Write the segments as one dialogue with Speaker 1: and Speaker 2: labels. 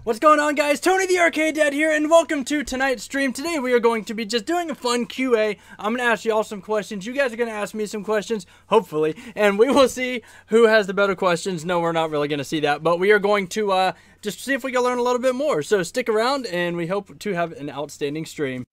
Speaker 1: What's going on, guys? Tony the Arcade Dad here, and welcome to tonight's stream. Today we are going to be just doing a fun QA. I'm going to ask you all some questions. You guys are going to ask me some questions, hopefully, and we will see who has the better questions. No, we're not really going to see that, but we are going to just see if we can learn a little bit more. So stick around, and we hope to have an outstanding stream.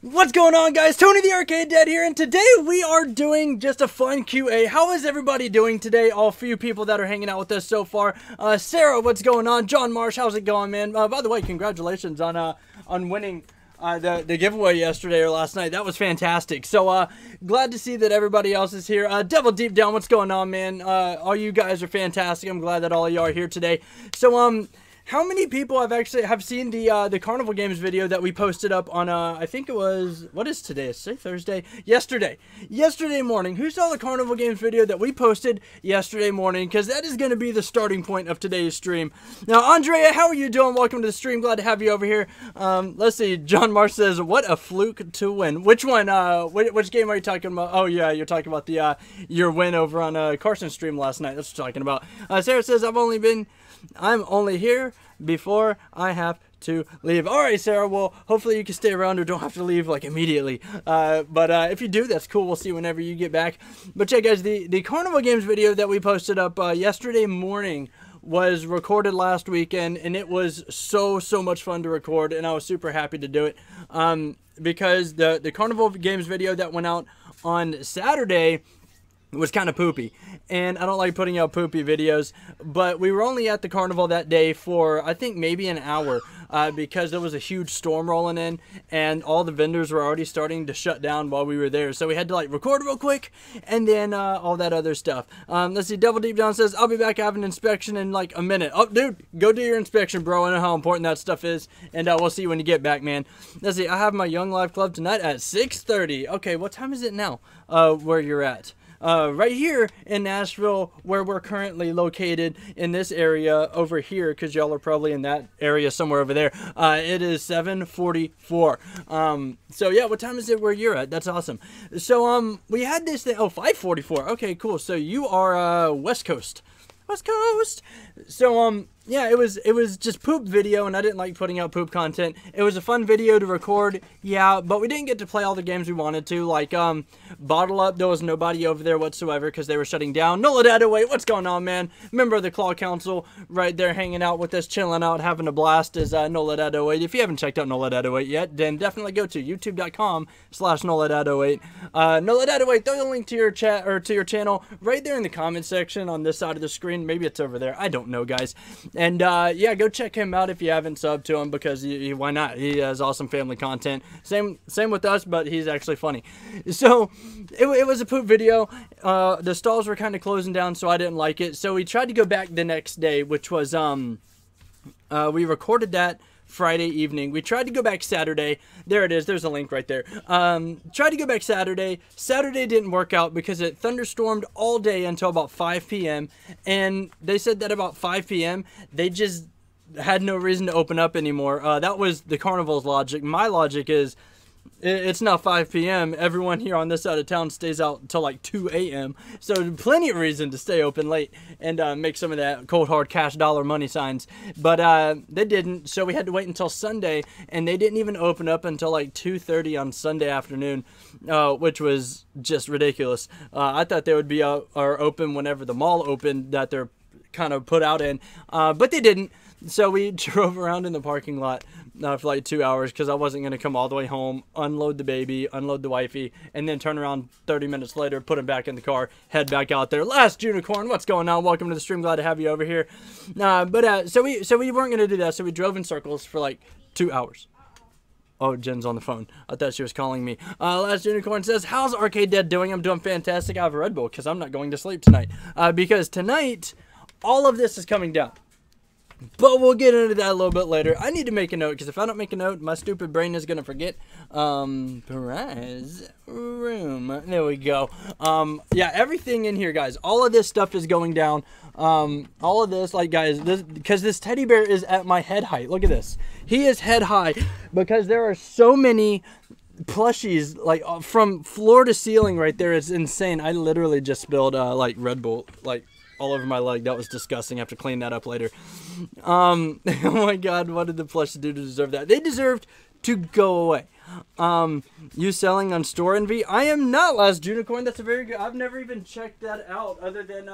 Speaker 1: What's going on, guys? Tony the Arcade Dad here, and today we are doing just a fun QA. How is everybody doing today? All few people that are hanging out with us so far. Sarah, what's going on? John Marsh, how's it going, man? By the way, congratulations on winning the giveaway yesterday or last night. That was fantastic. So glad to see that everybody else is here. Devil Deep Down, what's going on, man? All you guys are fantastic. I'm glad that all of you are here today. So how many people have seen the Carnival Games video that we posted up on I think it was, what is today? It's Thursday? Yesterday morning. Who saw the Carnival Games video that we posted yesterday morning? Because that is going to be the starting point of today's stream. Now, Andrea, how are you doing? Welcome to the stream. Glad to have you over here. Let's see. John Marsh says, "What a fluke to win." Which one? Which game are you talking about? Oh yeah, you're talking about the your win over on Carson's stream last night. That's what you're talking about. Sarah says, I'm only here before I have to leave. All right, Sarah. Well, hopefully you can stay around or don't have to leave like immediately. But if you do, that's cool. We'll see whenever you get back. But yeah, guys, the Carnival Games video that we posted up yesterday morning was recorded last weekend, and it was so much fun to record, and I was super happy to do it because the Carnival Games video that went out on Saturday was kind of poopy, and I don't like putting out poopy videos, but we were only at the carnival that day for I think maybe an hour because there was a huge storm rolling in and all the vendors were already starting to shut down while we were there, so we had to like record real quick and then all that other stuff. Let's see. Devil Deep Down says, "I'll be back having an inspection in like a minute." Oh, dude, go do your inspection, bro. I know how important that stuff is, and we'll see you when you get back, man. Let's see. I have my Young Life Club tonight at 6:30. Okay, what time is it now where you're at? Right here in Nashville, where we're currently located in this area over here, because y'all are probably in that area somewhere over there. It is 7:44. So yeah, what time is it where you're at? That's awesome. So we had this thing. Oh, 5:44. Okay, cool. So you are West Coast. West Coast. So yeah, it was just poop video, and I didn't like putting out poop content. It was a fun video to record, yeah, but we didn't get to play all the games we wanted to. Like Bottle Up, there was nobody over there whatsoever because they were shutting down. NOLA08, what's going on, man? Member of the Claw Council, right there hanging out with us, chilling out, having a blast is NOLA08. If you haven't checked out NOLA08 yet, then definitely go to youtube.com/NOLA08. NOLA08, throw the link to your chat or to your channel right there in the comment section on this side of the screen. Maybe it's over there. I don't know, guys. And yeah, go check him out if you haven't subbed to him, because why not? He has awesome family content. Same with us, but he's actually funny. So it was a poop video. The stalls were kind of closing down, so I didn't like it. So we tried to go back the next day, which was we recorded that Friday evening. We tried to go back Saturday. There it is. There's a link right there. Tried to go back Saturday. Saturday didn't work out because it thunderstormed all day until about 5 p.m. And they said that about 5 p.m. they just had no reason to open up anymore. That was the carnival's logic. My logic is, it's now 5 p.m. Everyone here on this side of town stays out until like 2 a.m. So plenty of reason to stay open late and make some of that cold hard cash dollar money signs. But they didn't, so we had to wait until Sunday, and they didn't even open up until like 2:30 on Sunday afternoon, which was just ridiculous. I thought they would be or open whenever the mall opened that they're kind of put out in, but they didn't. So we drove around in the parking lot for like 2 hours because I wasn't going to come all the way home, unload the baby, unload the wifey, and then turn around 30 minutes later, put him back in the car, head back out there. Last Unicorn, what's going on? Welcome to the stream. Glad to have you over here. So we weren't going to do that, so we drove in circles for like 2 hours. Oh, Jen's on the phone. I thought she was calling me. Last Unicorn says, "How's Arcade Dad doing?" I'm doing fantastic. I have a Red Bull because I'm not going to sleep tonight. Because tonight, all of this is coming down. But we'll get into that a little bit later. I need to make a note, because if I don't make a note, my stupid brain is going to forget. Prize room. There we go. Yeah, everything in here, guys. All of this stuff is going down. All of this, like, guys, because this teddy bear is at my head height. Look at this. He is head high because there are so many plushies, like from floor to ceiling right there. It's insane. I literally just spilled like Red Bull like all over my leg. That was disgusting. I have to clean that up later. Oh my god, what did the plushies do to deserve that? They deserved to go away. You selling on Store Envy? I am not, Last Unicorn. That's a very good. I've never even checked that out other than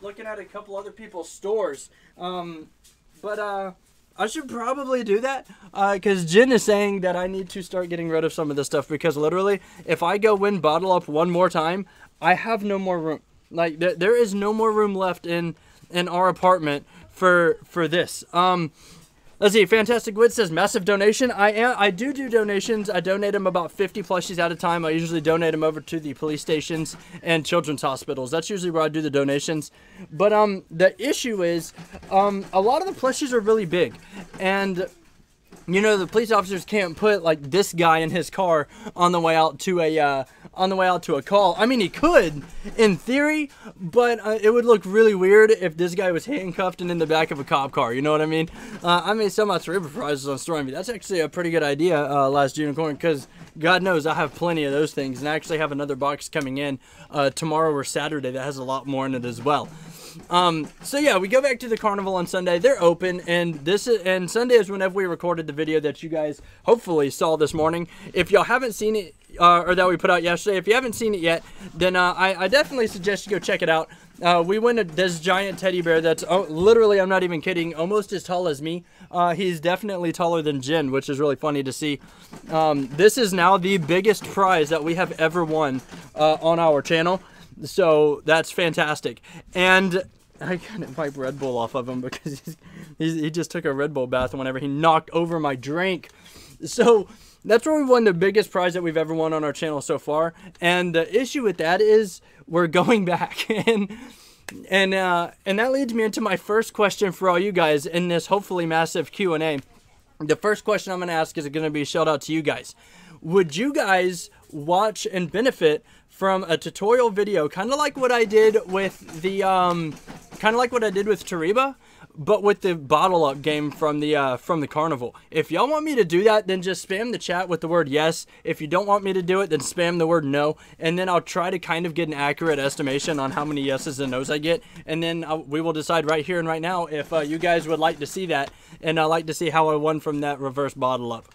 Speaker 1: looking at a couple other people's stores. But I should probably do that because Jin is saying that I need to start getting rid of some of this stuff, because literally if I go win Bottle Up one more time, I have no more room. Like there is no more room left in our apartment for this. Let's see. Fantastic Wit says massive donation. I do donations. I donate them about 50 plushies at a time. I usually donate them over to the police stations and children's hospitals. That's usually where I do the donations. But the issue is a lot of the plushies are really big, and you know, the police officers can't put like this guy in his car on the way out to a call. I mean, he could in theory, but it would look really weird if this guy was handcuffed and in the back of a cop car. You know what I mean? I may sell my Cerebral prizes on Store Envy. That's actually a pretty good idea, Last Unicorn, because God knows I have plenty of those things, and I actually have another box coming in tomorrow or Saturday that has a lot more in it as well. So yeah, we go back to the carnival on Sunday. They're open, and Sunday is whenever we recorded the video that you guys hopefully saw this morning. If y'all haven't seen it, or that we put out yesterday, if you haven't seen it yet, then I definitely suggest you go check it out. We win this giant teddy bear that's literally, I'm not even kidding, almost as tall as me. He's definitely taller than Jin, which is really funny to see. This is now the biggest prize that we have ever won on our channel. So that's fantastic. And I couldn't wipe Red Bull off of him because he just took a Red Bull bath whenever he knocked over my drink. So that's where we won the biggest prize that we've ever won on our channel so far. And the issue with that is we're going back. And that leads me into my first question for all you guys in this hopefully massive Q&A. The first question I'm going to ask is going to be a shout out to you guys. Would you guys watch and benefit from a tutorial video, kind of like what I did with the Tariba, but with the Bottle Up game from the carnival? If y'all want me to do that, then just spam the chat with the word yes. If you don't want me to do it, then spam the word no, and then I'll try to kind of get an accurate estimation on how many yeses and nos I get, and then we will decide right here and right now if you guys would like to see that, and I'd like to see how I won from that reverse Bottle Up.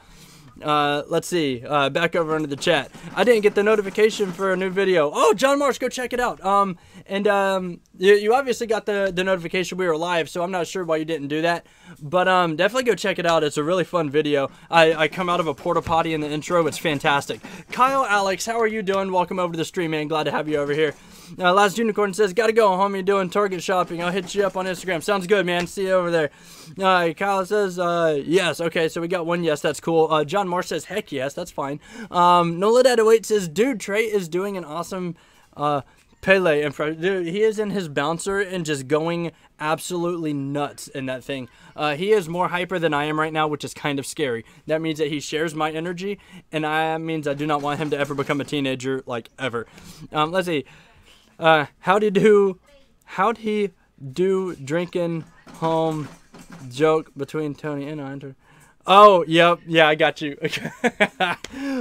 Speaker 1: Let's see, back over into the chat. I didn't get the notification for a new video. Oh, John Marsh, go check it out. You obviously got the notification we were live, so I'm not sure why you didn't do that, but definitely go check it out. It's a really fun video. I come out of a porta potty in the intro. It's fantastic. Kyle Alex, how are you doing? Welcome over to the stream, man. Glad to have you over here. Last Unicorn says, gotta go, homie, doing Target shopping. I'll hit you up on Instagram. Sounds good, man. See you over there. Kyle says, yes. Okay, so we got one yes. That's cool. John Marsh says, heck yes. That's fine. Noladad08 says, dude, Trey is doing an awesome Pele impression. Dude, he is in his bouncer and just going absolutely nuts in that thing. He is more hyper than I am right now, which is kind of scary. That means that he shares my energy, and that means I do not want him to ever become a teenager, like, ever. Let's see. How'd he do drinking home joke between Tony and Hunter? Oh, yep, yeah, I got you.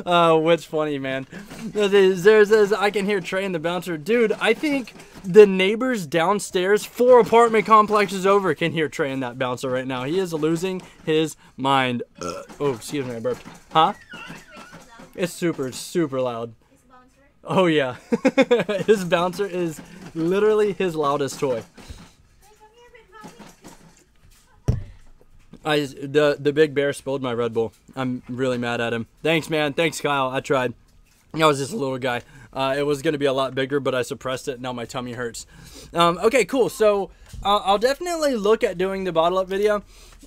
Speaker 1: What's funny, man? There says, I can hear Trey and the bouncer. Dude, I think the neighbors downstairs, 4 apartment complexes over, can hear Trey and that bouncer right now. He is losing his mind. Oh, excuse me, I burped. Huh? It's super loud. Oh yeah, his bouncer is literally his loudest toy. The big bear spilled my Red Bull. I'm really mad at him. Thanks, man. Thanks, Kyle. I tried. I was just a little guy. It was going to be a lot bigger, but I suppressed it. Now my tummy hurts. Okay, cool. So I'll definitely look at doing the Bottle Up video.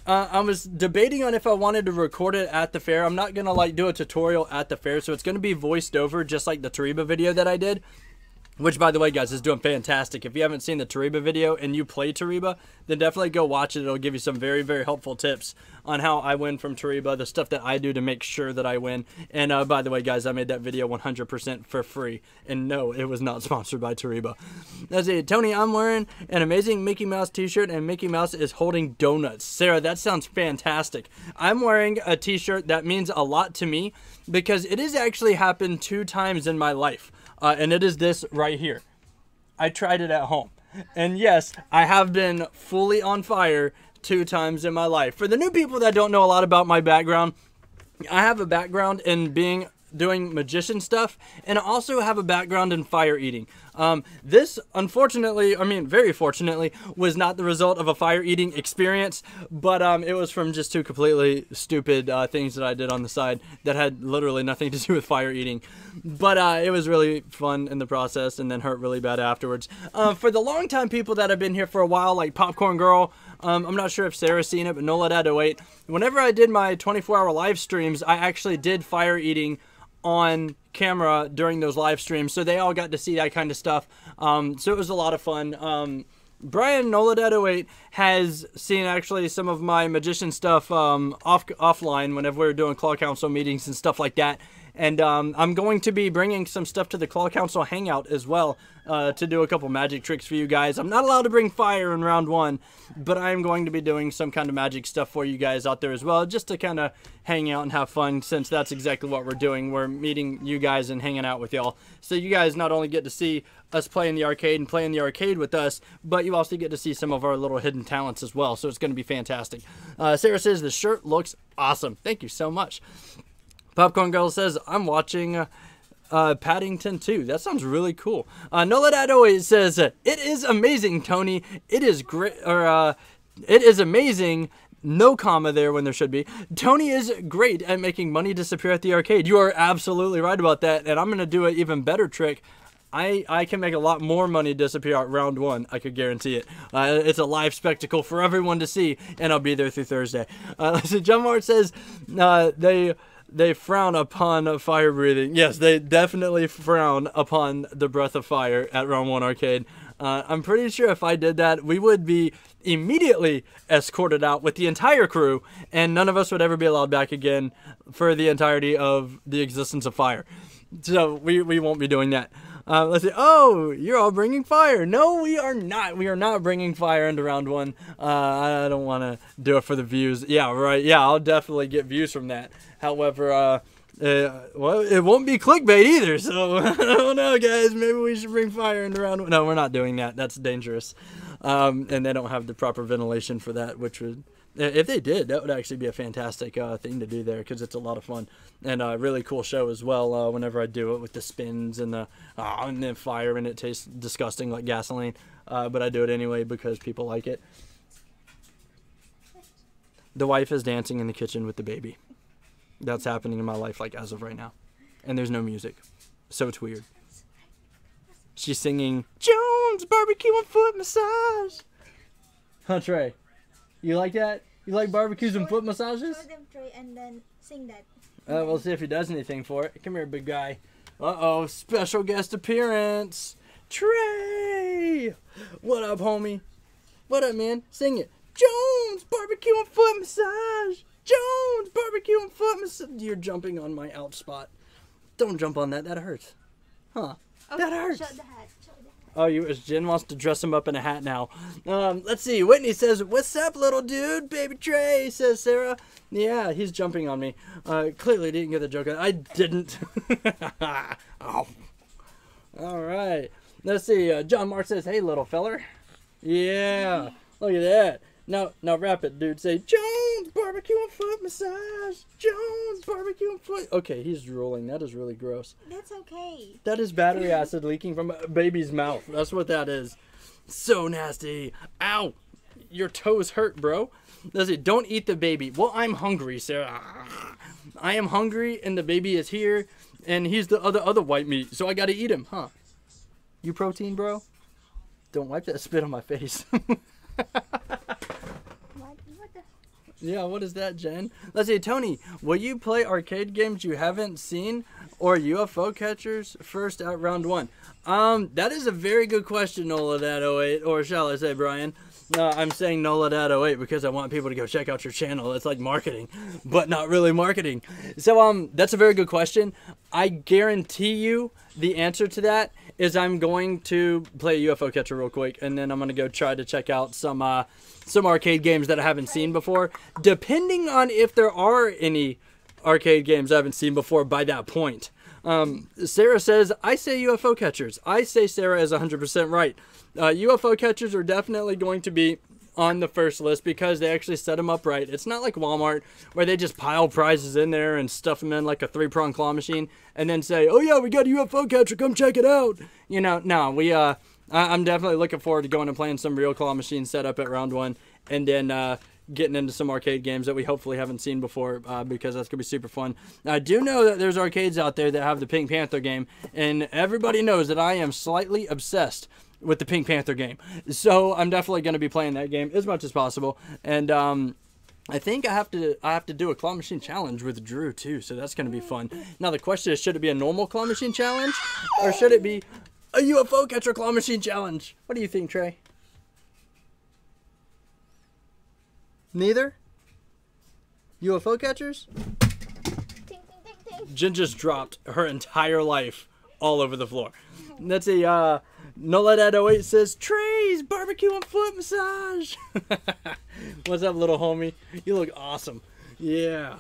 Speaker 1: I was debating on if I wanted to record it at the fair. I'm not going to like do a tutorial at the fair, so it's going to be voiced over just like the Tariba video that I did. which, by the way, guys, is doing fantastic. If you haven't seen the Tariba video and you play Tariba, then definitely go watch it. It'll give you some very, very helpful tips on how I win from Tariba, the stuff that I do to make sure that I win. And by the way, guys, I made that video 100% for free. And no, it was not sponsored by Tariba. Let's see. Tony, I'm wearing an amazing Mickey Mouse t-shirt, and Mickey Mouse is holding donuts. Sarah, that sounds fantastic. I'm wearing a t-shirt that means a lot to me because it has actually happened 2 times in my life. And it is this right here. I tried it at home. And yes, I have been fully on fire 2 times in my life. For the new people that don't know a lot about my background, I have a background in doing magician stuff, and I also have a background in fire eating. This, unfortunately, I mean, very fortunately, was not the result of a fire eating experience, but it was from just 2 completely stupid things that I did on the side that had literally nothing to do with fire eating. But it was really fun in the process and then hurt really bad afterwards. For the long-time people that have been here for a while, like Popcorn Girl, I'm not sure if Sarah's seen it, but NOLA08, whenever I did my 24-hour live streams, I actually did fire eating on camera during those live streams, so they all got to see that kind of stuff. So it was a lot of fun. Brian NOLA08 has seen actually some of my magician stuff offline whenever we were doing Claw Council meetings and stuff like that. And I'm going to be bringing some stuff to the Claw Council Hangout as well to do a couple magic tricks for you guys. I'm not allowed to bring fire in round 1, but I'm going to be doing some kind of magic stuff for you guys out there as well, just to kind of hang out and have fun, since that's exactly what we're doing. We're meeting you guys and hanging out with y'all. So you guys not only get to see us play in the arcade and play in the arcade with us, but you also get to see some of our little hidden talents as well. So it's going to be fantastic. Sarah says the shirt looks awesome. Thank you so much. Popcorn Girl says, I'm watching Paddington 2. That sounds really cool. NOLA08 says, it is amazing, Tony. It is great, or it is amazing. No comma there when there should be. Tony is great at making money disappear at the arcade. You are absolutely right about that, and I'm going to do an even better trick. I can make a lot more money disappear at round 1. I could guarantee it. It's a live spectacle for everyone to see, and I'll be there through Thursday. So John Mart says they frown upon fire breathing. Yes, they definitely frown upon the breath of fire at round 1 arcade. I'm pretty sure if I did that, we would be immediately escorted out with the entire crew, and none of us would ever be allowed back again for the entirety of the existence of fire. So we won't be doing that. Let's see. Oh, you're all bringing fire. No, we are not. We are not bringing fire into round 1. I don't want to do it for the views. Yeah, right. Yeah, I'll definitely get views from that. However, well, it won't be clickbait either. So I don't know, guys. Maybe we should bring fire into round 1. No, we're not doing that. That's dangerous. And they don't have the proper ventilation for that, which would... If they did, that would actually be a fantastic thing to do there, because it's a lot of fun and a really cool show as well. Whenever I do it with the spins and the fire, and it tastes disgusting like gasoline, but I do it anyway because people like it. The wife is dancing in the kitchen with the baby. That's happening in my life, like as of right now, and there's no music, so it's weird. She's singing Jones Barbecue and Foot Massage. Huh, Trey? You like that? You like barbecues and foot massages?
Speaker 2: Show them, Trey, and then sing that.
Speaker 1: We'll see if he does anything for it. Come here, big guy. Uh-oh, special guest appearance. Trey! What up, homie? What up, man? Sing it. Jones Barbecue and Foot Massage. Jones Barbecue and Foot Massage. You're jumping on my out spot. Don't jump on that. That hurts. Huh. Okay, that hurts.
Speaker 2: Show the hat.
Speaker 1: Oh, Jen wants to dress him up in a hat now. Let's see. Whitney says, what's up, little dude? Baby Trey, says Sarah. Yeah, he's jumping on me. Clearly didn't get the joke. I didn't. Oh. All right. Let's see. John Mark says, hey, little feller. Yeah. Look at that. Now rap it, dude. Say, Jones Barbecue and Foot Massage. Jones Barbecue and Foot. Okay, he's drooling. That is really gross.
Speaker 2: That's okay.
Speaker 1: That is battery acid leaking from a baby's mouth. That's what that is. So nasty. Ow. Your toes hurt, bro. Let's see. Don't eat the baby. Well, I'm hungry, Sarah. I am hungry, and the baby is here, and he's the other white meat, so I gotta eat him, huh? You protein, bro? Don't wipe that spit on my face. Yeah, what is that, Jen? Let's see, Tony, will you play arcade games you haven't seen or UFO catchers first at round 1? That is a very good question, Noladad08, or shall I say, Brian? I'm saying Noladad08 because I want people to go check out your channel. It's like marketing, but not really marketing. So, that's a very good question. I guarantee you the answer to that is I'm going to play UFO catcher real quick, and then I'm going to go try to check out some arcade games that I haven't seen before, depending on if there are any arcade games I haven't seen before by that point. Sarah says, I say UFO catchers. I say Sarah is 100% right. UFO catchers are definitely going to be on the first list because they actually set them up right. It's not like Walmart where they just pile prizes in there and stuff them in like a 3-prong claw machine and then say, oh yeah, we got a UFO catcher, come check it out. You know, no, I'm definitely looking forward to going and playing some real claw machine setup at round 1 and then getting into some arcade games that we hopefully haven't seen before because that's going to be super fun. I do know that there's arcades out there that have the Pink Panther game, and everybody knows that I am slightly obsessed with the Pink Panther game. So I'm definitely going to be playing that game as much as possible. And I think I have to do a claw machine challenge with Drew too, so that's going to be fun. Now the question is, should it be a normal claw machine challenge or should it be a UFO catcher claw machine challenge? What do you think, Trey? Neither? UFO catchers?
Speaker 2: Ting, ting, ting, ting.
Speaker 1: Jen just dropped her entire life all over the floor. Let's see, Noladad08 says, Trey's barbecue and foot massage. What's up, little homie? You look awesome. Yeah.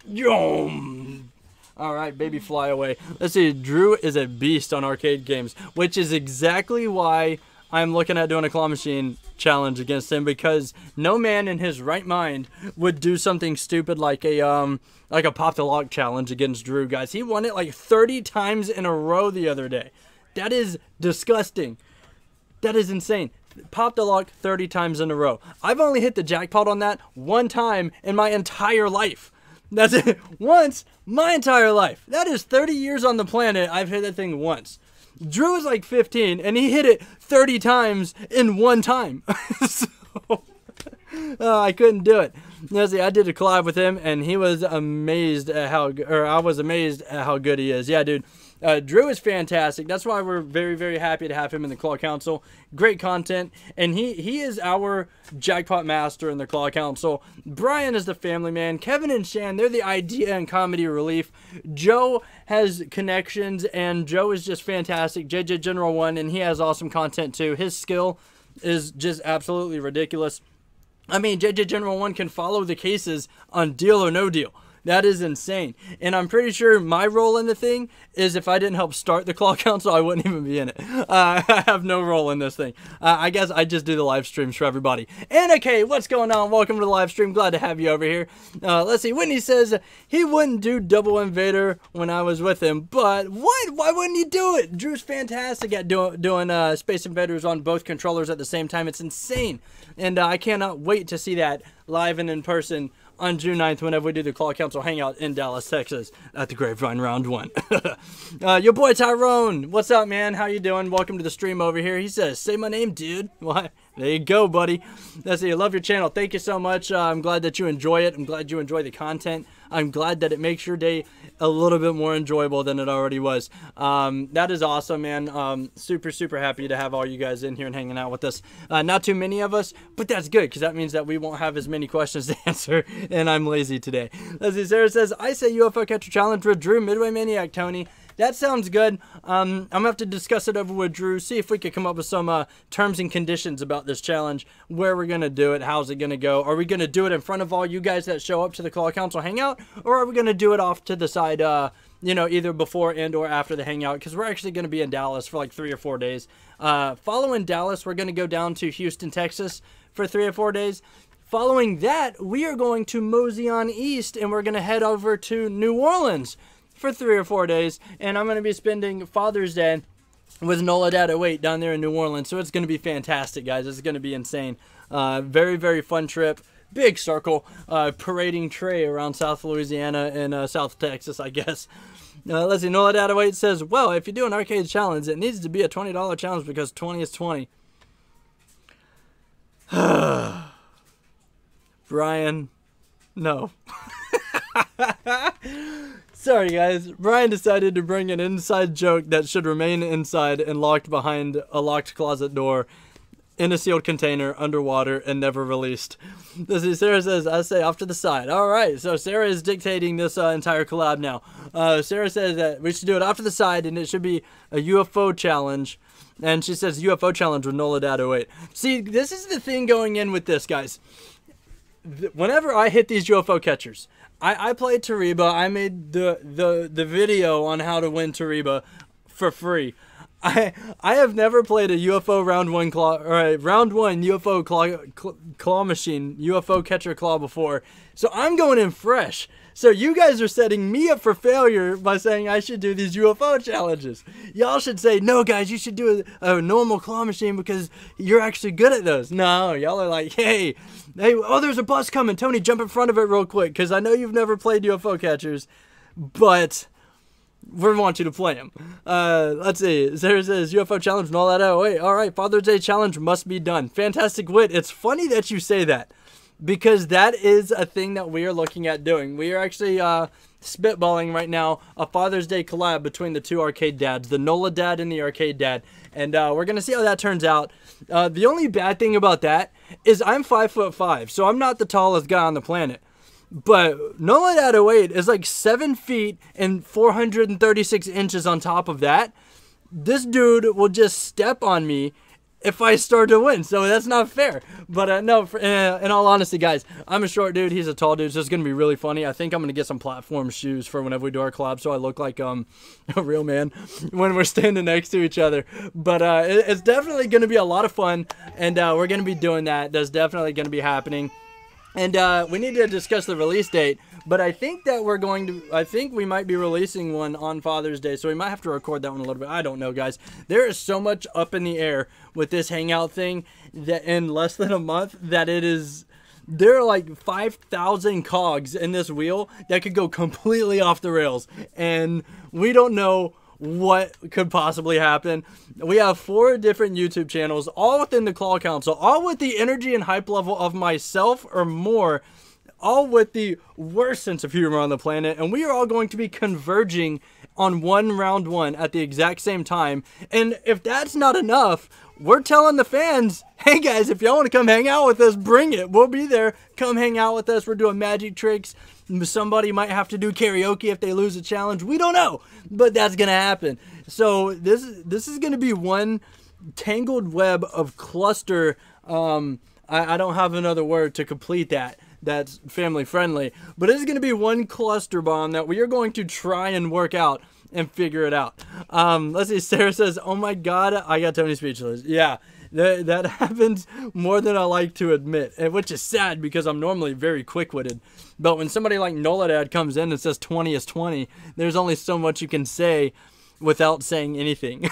Speaker 1: Yum. All right, baby, fly away. Let's see, Drew is a beast on arcade games, which is exactly why I'm looking at doing a claw machine challenge against him, because no man in his right mind would do something stupid like a pop the lock challenge against Drew, guys. He won it like 30 times in a row the other day. That is disgusting. That is insane. Pop the lock 30 times in a row. I've only hit the jackpot on that one time in my entire life. That's it. Once, my entire life. That is 30 years on the planet. I've hit that thing once. Drew is like 15, and he hit it 30 times in one time. So, I couldn't do it. See, I did a collab with him, and he was amazed at I was amazed at how good he is. Yeah, dude. Drew is fantastic. That's why we're very, very happy to have him in the Claw Council. Great content. And he is our jackpot master in the Claw Council. Brian is the family man. Kevin and Shan, they're the idea and comedy relief. Joe has connections, and Joe is just fantastic. JJ General 1, and he has awesome content too. His skill is just absolutely ridiculous. I mean, JJ General 1 can follow the cases on Deal or No Deal. That is insane. And I'm pretty sure my role in the thing is if I didn't help start the Claw Council, I wouldn't even be in it. I have no role in this thing. I guess I just do the live streams for everybody. Anna K, what's going on? Welcome to the live stream. Glad to have you over here. Let's see. Whitney says he wouldn't do Double Invader when I was with him. But what? Why wouldn't he do it? Drew's fantastic at doing Space Invaders on both controllers at the same time. It's insane. And I cannot wait to see that live and in person on June 9th, whenever we do the Claw Council Hangout in Dallas, Texas, at the Grapevine Round 1. Your boy Tyrone, what's up, man? How you doing? Welcome to the stream over here. He says, say my name, dude. What? There you go, buddy. That's it. I love your channel. Thank you so much. I'm glad that you enjoy it. I'm glad you enjoy the content. I'm glad that it makes your day a little bit more enjoyable than it already was. That is awesome, man. Super, super happy to have all you guys in here and hanging out with us. Not too many of us, but that's good because that means that we won't have as many questions to answer, and I'm lazy today. Let's see. Sarah says, I say UFO Catcher Challenge with Drew, Midway Maniac, Tony. That sounds good. I'm going to have to discuss it over with Drew, see if we could come up with some terms and conditions about this challenge, where we're going to do it, how's it going to go. Are we going to do it in front of all you guys that show up to the Claw Council Hangout, or are we going to do it off to the side, you know, either before and or after the Hangout, because we're actually going to be in Dallas for like 3 or 4 days. Following Dallas, we're going to go down to Houston, Texas for 3 or 4 days. Following that, we are going to mosey on east, and we're going to head over to New Orleans for 3 or 4 days, and I'm going to be spending Father's Day with Noladad08 down there in New Orleans, so it's going to be fantastic, guys. It's going to be insane. Very, very fun trip. Big circle, parading Trey around South Louisiana and South Texas, I guess. Let's see, Noladad08 says, well, if you do an arcade challenge, it needs to be a $20 challenge because 20 is 20. Brian, No. Sorry, guys. Brian decided to bring an inside joke that should remain inside and locked behind a locked closet door in a sealed container underwater and never released. Sarah says, I say off to the side. All right, so Sarah is dictating this entire collab now. Sarah says that we should do it off to the side and it should be a UFO challenge. And she says UFO challenge with NOLADAD08. See, this is the thing going in with this, guys. Whenever I hit these UFO catchers, I played Tariba. I made the video on how to win Tariba for free. I have never played a UFO round one UFO claw machine, UFO catcher claw before. So I'm going in fresh. So you guys are setting me up for failure by saying I should do these UFO challenges. Y'all should say, no guys, you should do a normal claw machine because you're actually good at those. No, y'all are like, hey, oh, there's a bus coming. Tony, jump in front of it real quick because I know you've never played UFO catchers, but we want you to play them. Let's see. Sarah says UFO challenge and all that. Oh, wait. All right. Father's Day challenge must be done. Fantastic wit. It's funny that you say that because that is a thing that we are looking at doing. We are actually spitballing right now a Father's Day collab between the two arcade dads, the NOLA dad and the arcade dad. And we're going to see how that turns out. The only bad thing about that is I'm 5'5", so I'm not the tallest guy on the planet. But NOLADAD08 is like 7 feet and 436 inches on top of that. This dude will just step on me if I start to win. So that's not fair. But no, in all honesty, guys, I'm a short dude. He's a tall dude. So it's going to be really funny. I think I'm going to get some platform shoes for whenever we do our collab so I look like a real man when we're standing next to each other. But it's definitely going to be a lot of fun. And we're going to be doing that. That's definitely going to be happening. And we need to discuss the release date, but I think that I think we might be releasing one on Father's Day, so we might have to record that one a little bit. I don't know, guys. There is so much up in the air with this Hangout thing that in less than a month that there are like 5,000 cogs in this wheel that could go completely off the rails, and we don't know what could possibly happen. We have 4 different YouTube channels, all within the Claw Council, all with the energy and hype level of myself or more, all with the worst sense of humor on the planet, and we are all going to be converging on round one at the exact same time. And if that's not enough, we're telling the fans, hey guys, if y'all want to come hang out with us, bring it. We'll be there. Come hang out with us. We're doing magic tricks. Somebody might have to do karaoke if they lose a challenge. We don't know, but that's going to happen. So this is going to be one tangled web of cluster. I don't have another word to complete that. That's family friendly, but it's going to be one cluster bomb that we are going to try and work out and figure it out. Let's see. Sarah says, oh my God, I got Tony speechless. Yeah. That happens more than I like to admit, which is sad because I'm normally very quick-witted. But when somebody like NOLADAD comes in and says 20 is 20, there's only so much you can say without saying anything.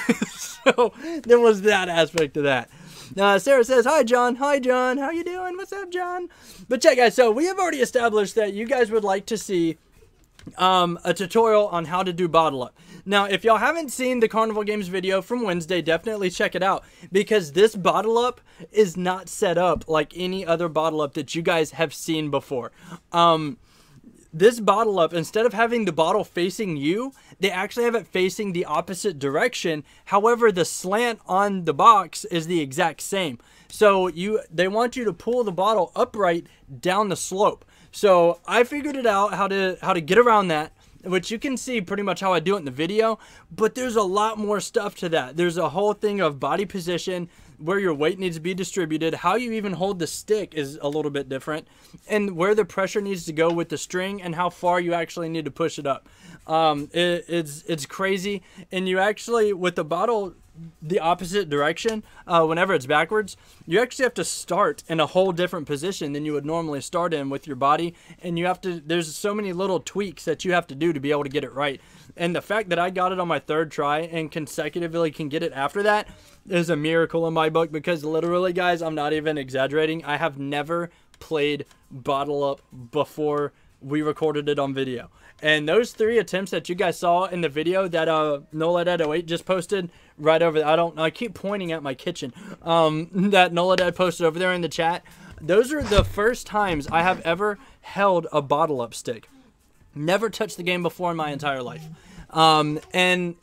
Speaker 1: So there was that aspect of that. Sarah says, hi, John. Hi, John. How you doing? What's up, John? But yeah, guys, so we have already established that you guys would like to see a tutorial on how to do bottle up. Now, if y'all haven't seen the Carnival Games video from Wednesday, definitely check it out because this bottle up is not set up like any other bottle up that you guys have seen before. This bottle up, instead of having the bottle facing you, they actually have it facing the opposite direction. However, the slant on the box is the exact same. So they want you to pull the bottle upright down the slope. So I figured it out how to get around that, which you can see pretty much how I do it in the video, but there's a lot more stuff to that. There's a whole thing of body position, where your weight needs to be distributed, how you even hold the stick is a little bit different, and where the pressure needs to go with the string and how far you actually need to push it up. It's crazy, and you actually, with the bottle the opposite direction, whenever it's backwards, you actually have to start in a whole different position than you would normally start in with your body, and there's so many little tweaks that you have to do to be able to get it right. And the fact that I got it on my 3rd try and consecutively can get it after that is a miracle in my book, because literally, guys, I'm not even exaggerating, I have never played Bottle Up before we recorded it on video. And those 3 attempts that you guys saw in the video that NOLADAD08 just posted right over there, I keep pointing at my kitchen, that NOLADAD posted over there in the chat, those are the first times I have ever held a bottle up stick. Never touched the game before in my entire life. And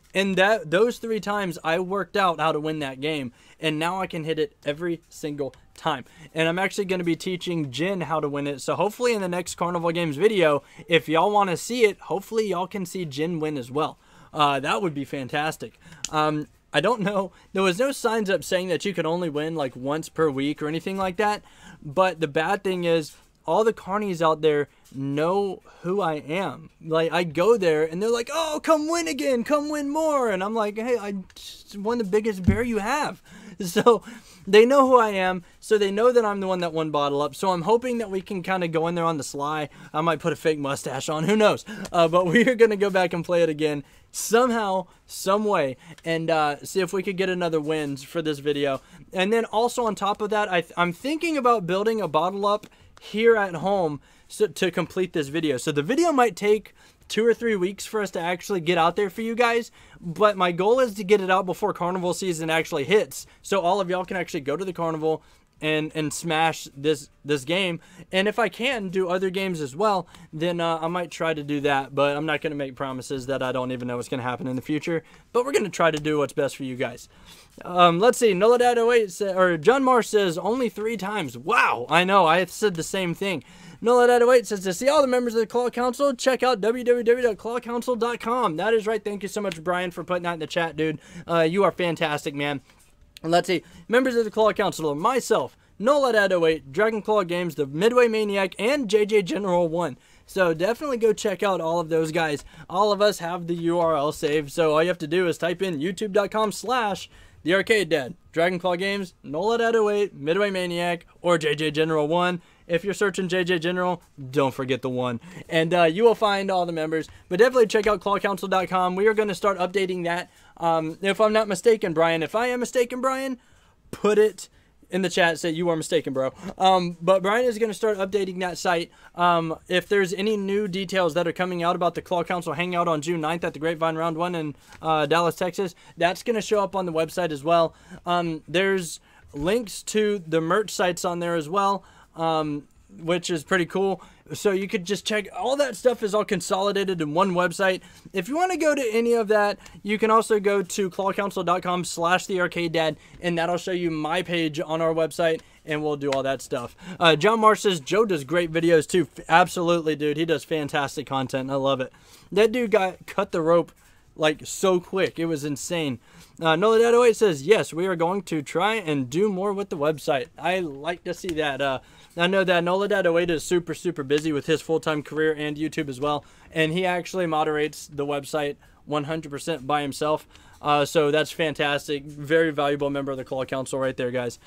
Speaker 1: those 3 times I worked out how to win that game, and now I can hit it every single time. And I'm actually going to be teaching Jen how to win it. So hopefully in the next Carnival Games video, if y'all want to see it, hopefully y'all can see Jen win as well. That would be fantastic. I don't know. There was no signs up saying that you could only win like once per week or anything like that. But the bad thing is, all the carnies out there know who I am. Like, I go there and they're like, oh, come win again, come win more. And I'm like, hey, I just won the biggest bear you have. So they know who I am. So they know that I'm the one that won bottle up. So I'm hoping that we can kind of go in there on the sly. I might put a fake mustache on, who knows. But we are going to go back and play it again somehow, some way, and see if we could get another wins for this video. And then also on top of that, I'm thinking about building a bottle up here at home to complete this video. So the video might take 2 or 3 weeks for us to actually get out there for you guys, but my goal is to get it out before carnival season actually hits, so all of y'all can actually go to the carnival and smash this game. And if I can do other games as well, then I might try to do that, but I'm not going to make promises that I don't even know what's going to happen in the future. But we're going to try to do what's best for you guys. Let's see. Noladad08 or John Marsh says only 3 times. Wow, I know. I said the same thing. Noladad08 says to see all the members of the Claw Council, check out www.clawcouncil.com. That is right. Thank you so much, Brian, for putting that in the chat, dude. You are fantastic, man. Let's see. Members of the Claw Council are myself, Noladad08, Dragon Claw Games, the Midway Maniac, and JJ General 1. So definitely go check out all of those guys. All of us have the URL saved, so all you have to do is type in youtube.com/TheArcadeDad, Dragon Claw Games, Noladad08, Midway Maniac, or JJ General 1. If you're searching JJ General, don't forget the 1. And you will find all the members. But definitely check out clawcouncil.com. We are going to start updating that. If I'm not mistaken, Brian. If I am mistaken, Brian, put it in the chat. Say you are mistaken, bro. But Brian is going to start updating that site. If there's any new details that are coming out about the Claw Council Hangout on June 9th at the Grapevine Round 1 in Dallas, Texas, that's going to show up on the website as well. There's links to the merch sites on there as well. Which is pretty cool. So you could just check all that stuff is all consolidated in one website. If you want to go to any of that, you can also go to clawcouncil.com/TheArcadeDad, and that'll show you my page on our website, and we'll do all that stuff. John Marsh says Joe does great videos too. Absolutely, dude. He does fantastic content. I love it. That dude cut the rope like so quick. It was insane. Noladad08 says, yes, we are going to try and do more with the website. I like to see that. I know that Noladad08 is super, super busy with his full-time career and YouTube as well. And he actually moderates the website 100% by himself. So that's fantastic. Very valuable member of the Claw Council right there, guys.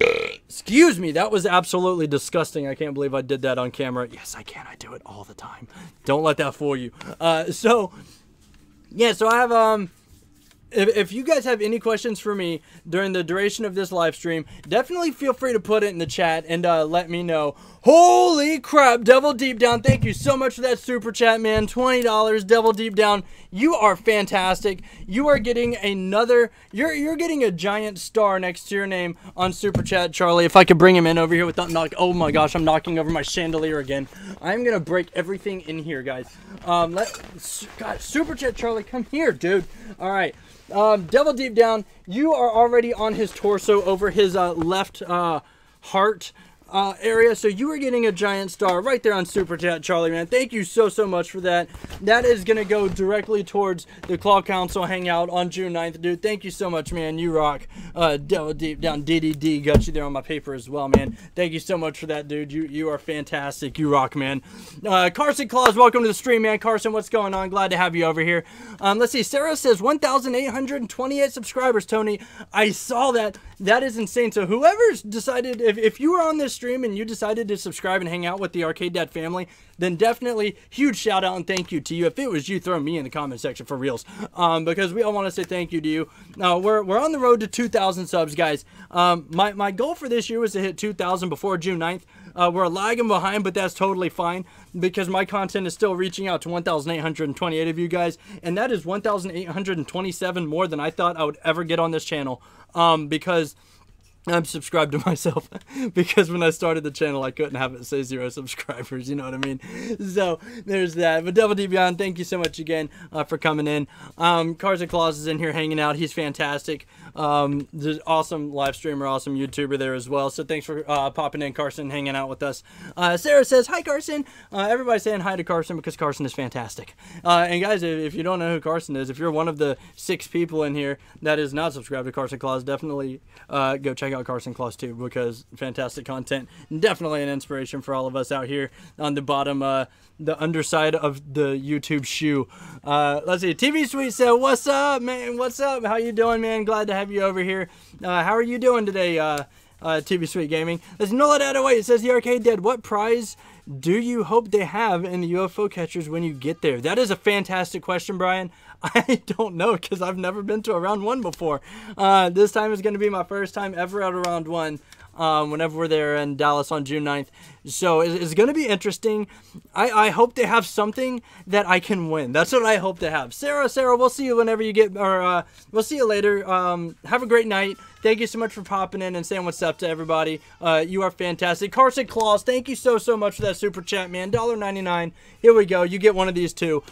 Speaker 1: Excuse me, that was absolutely disgusting. I can't believe I did that on camera. Yes, I can. I do it all the time. Don't let that fool you. Yeah, so I have, if you guys have any questions for me during the duration of this live stream, definitely feel free to put it in the chat and let me know. Holy crap, Devil Deep Down, thank you so much for that super chat, man. $20, Devil Deep Down. You are fantastic. You are getting another, you're getting a giant star next to your name on super chat, Charlie. If I could bring him in over here without knock, oh my gosh, I'm knocking over my chandelier again. I'm gonna break everything in here, guys. God, super chat, Charlie, come here, dude. All right. Devil Deep Down, you are already on his torso over his left heart area, so you are getting a giant star right there on Super Chat, Charlie, man. Thank you so much for that. That is going to go directly towards the Claw Council Hangout on June 9th, dude. Thank you so much, man. You rock. Devil Deep Down, DDD, got you there on my paper as well, man. Thank you so much for that, dude. You are fantastic. You rock, man. Carson Claus, welcome to the stream, man. Carson, what's going on? Glad to have you over here. Let's see. Sarah says 1,828 subscribers, Tony. I saw that. That is insane. So whoever's decided, if you were on this stream and you decided to subscribe and hang out with the Arcade Dad family, then definitely huge shout out and thank you to you. If it was you, throw me in the comment section for reals, because we all want to say thank you to you. We're on the road to 2,000 subs, guys. My goal for this year was to hit 2,000 before June 9th. We're lagging behind, but that's totally fine because my content is still reaching out to 1,828 of you guys, and that is 1,827 more than I thought I would ever get on this channel, because I'm subscribed to myself because when I started the channel, I couldn't have it say 0 subscribers. You know what I mean? So there's that. But Devil D Beyond, thank you so much again for coming in. Carson Claus is in here hanging out. He's fantastic. There's awesome live streamer, awesome YouTuber there as well. So thanks for popping in, Carson, hanging out with us. Sarah says, hi, Carson. Everybody's saying hi to Carson because Carson is fantastic. And guys, if you don't know who Carson is, if you're one of the 6 people in here that is not subscribed to Carson Claus, definitely go check out Carson Claus too, because fantastic content, definitely an inspiration for all of us out here on the bottom, the underside of the YouTube shoe. Let's see, TV Sweet said, what's up, man? What's up? How you doing, man? Glad to have you over here. How are you doing today, TV Sweet Gaming? Let's null it out of the way. It says the Arcade Dead, what prize do you hope they have in the UFO catchers when you get there? That is a fantastic question, Brian. I don't know, because I've never been to a round 1 before. This time is going to be my first time ever at a round 1. Whenever we're there in Dallas on June 9th. So it's going to be interesting. I hope they have something that I can win. That's what I hope to have. Sarah, we'll see you whenever you get, or we'll see you later. Have a great night. Thank you so much for popping in and saying what's up to everybody. You are fantastic. Carson Claus, thank you so much for that super chat, man. $1.99. Here we go. You get one of these too.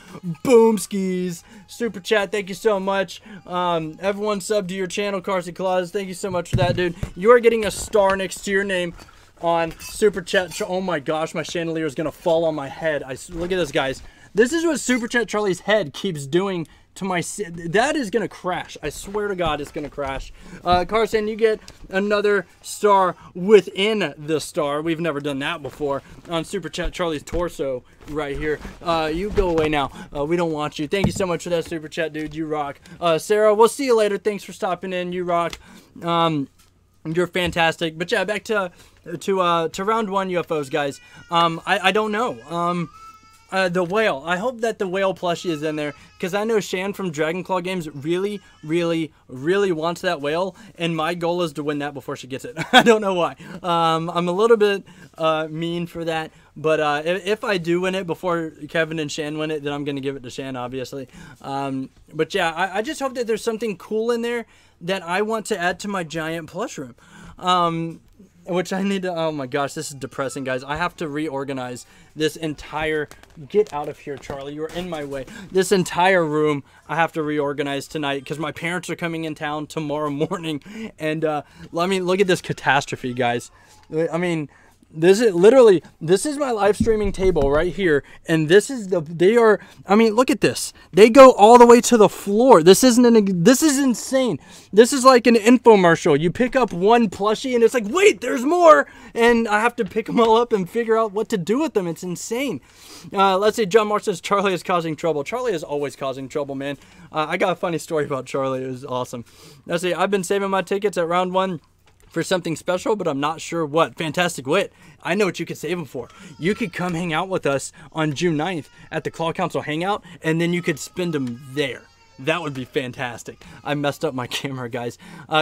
Speaker 1: Boom skis. Super chat. Thank you so much. Everyone sub to your channel, Carson Claus. Thank you so much for that, dude. You are getting a star next to your name on super chat. Oh my gosh, my chandelier is gonna fall on my head. Look at this, guys. This is what super chat Charlie's head keeps doing to my, that is gonna crash. I swear to God, it's gonna crash. Carson, you get another star within the star. We've never done that before on super chat Charlie's torso right here. You go away now. We don't want you. Thank you so much for that super chat, dude. You rock. Sarah, we'll see you later. Thanks for stopping in. You rock. You're fantastic. But yeah, back to round 1 UFOs, guys. I don't know. The whale. I hope that the whale plushie is in there, because I know Shan from Dragon Claw Games really wants that whale, and my goal is to win that before she gets it. I don't know why. I'm a little bit mean for that, but if I do win it before Kevin and Shan win it, then I'm going to give it to Shan, obviously. But yeah, I just hope that there's something cool in there that I want to add to my giant plush room. Which I need to, oh my gosh, this is depressing, guys. I have to reorganize this entire, get out of here, Charlie. You're in my way. This entire room, I have to reorganize tonight because my parents are coming in town tomorrow morning. And let me look at this catastrophe, guys. I mean, this is literally, this is my live streaming table right here, and this is I mean, look at this. They go all the way to the floor. This is insane. This is like an infomercial. You pick up one plushie and it's like, wait, there's more, and I have to pick them all up and figure out what to do with them. It's insane. Let's see, John Mark says Charlie is causing trouble. Charlie is always causing trouble, man. I got a funny story about Charlie. It was awesome. Let's see, I've been saving my tickets at round 1 for something special, but I'm not sure what. Fantastic Wit, I know what you could save them for. You could come hang out with us on June 9th at the Claw Council Hangout, and then you could spend them there. That would be fantastic. I messed up my camera, guys.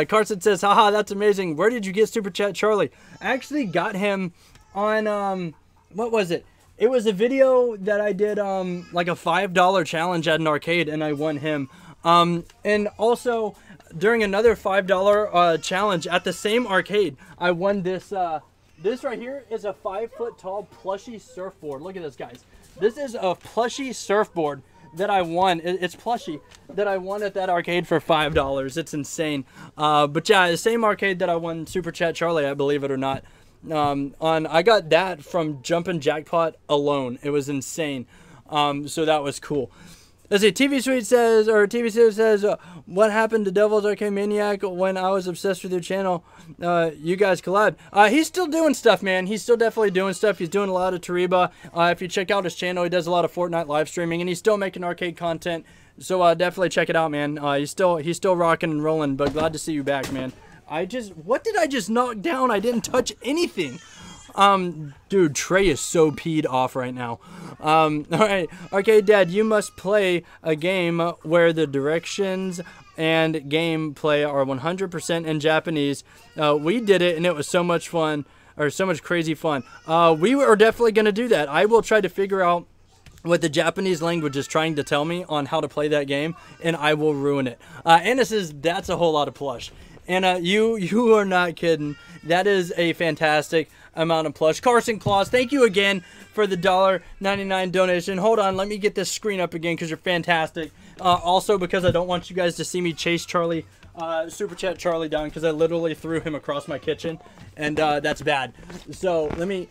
Speaker 1: Carson says, haha, that's amazing. Where did you get Super Chat Charlie? I actually got him on, what was it? It was a video that I did, like a $5 challenge at an arcade, and I won him. And also, during another $5 challenge at the same arcade, I won this. This right here is a 5-foot tall plushy surfboard. Look at this, guys. This is a plushy surfboard that I won. It's plushy that I won at that arcade for $5. It's insane. But yeah, the same arcade that I won Super Chat Charlie, I believe it or not. I got that from Jumpin' Jackpot alone. It was insane. So that was cool. Let's see, TV Sweet says, or TV Sweet says, what happened to Devil's Arcade Maniac when I was obsessed with your channel? You guys collabed. He's still doing stuff, man. He's still definitely doing stuff. He's doing a lot of Tariba. If you check out his channel, he does a lot of Fortnite live streaming, and he's still making arcade content. So definitely check it out, man. He's still rocking and rolling, but glad to see you back, man. What did I just knock down? I didn't touch anything. Dude, Trey is so peed off right now. Alright, Arcade Dad, you must play a game where the directions and gameplay are 100% in Japanese. We did it, and it was so much fun, or so much crazy fun. We are definitely going to do that. I will try to figure out what the Japanese language is trying to tell me on how to play that game, and I will ruin it. Anna says, that's a whole lot of plush. Anna, you are not kidding. That is a fantastic amount of plush. Carson Claus, thank you again for the $1.99 donation. Hold on, let me get this screen up again because you're fantastic. Also, because I don't want you guys to see me chase Charlie, Super Chat Charlie down, because I literally threw him across my kitchen, and that's bad. So let me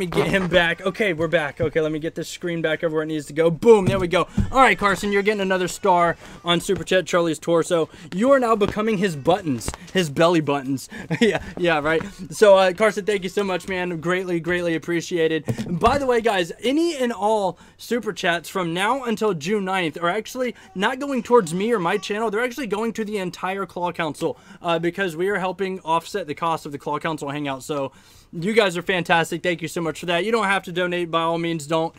Speaker 1: get him back. Okay, we're back. Okay, let me get this screen back over where it needs to go. Boom, there we go. All right, Carson, you're getting another star on Super Chat Charlie's torso. You are now becoming his buttons, his belly buttons. yeah, right. So, Carson, thank you so much, man. Greatly appreciated. By the way, guys, any and all Super Chats from now until June 9th are actually not going towards me or my channel. They're actually going to the entire Claw Council because we are helping offset the cost of the Claw Council Hangout. So, you guys are fantastic. Thank you so much for that. You don't have to donate. By all means, don't.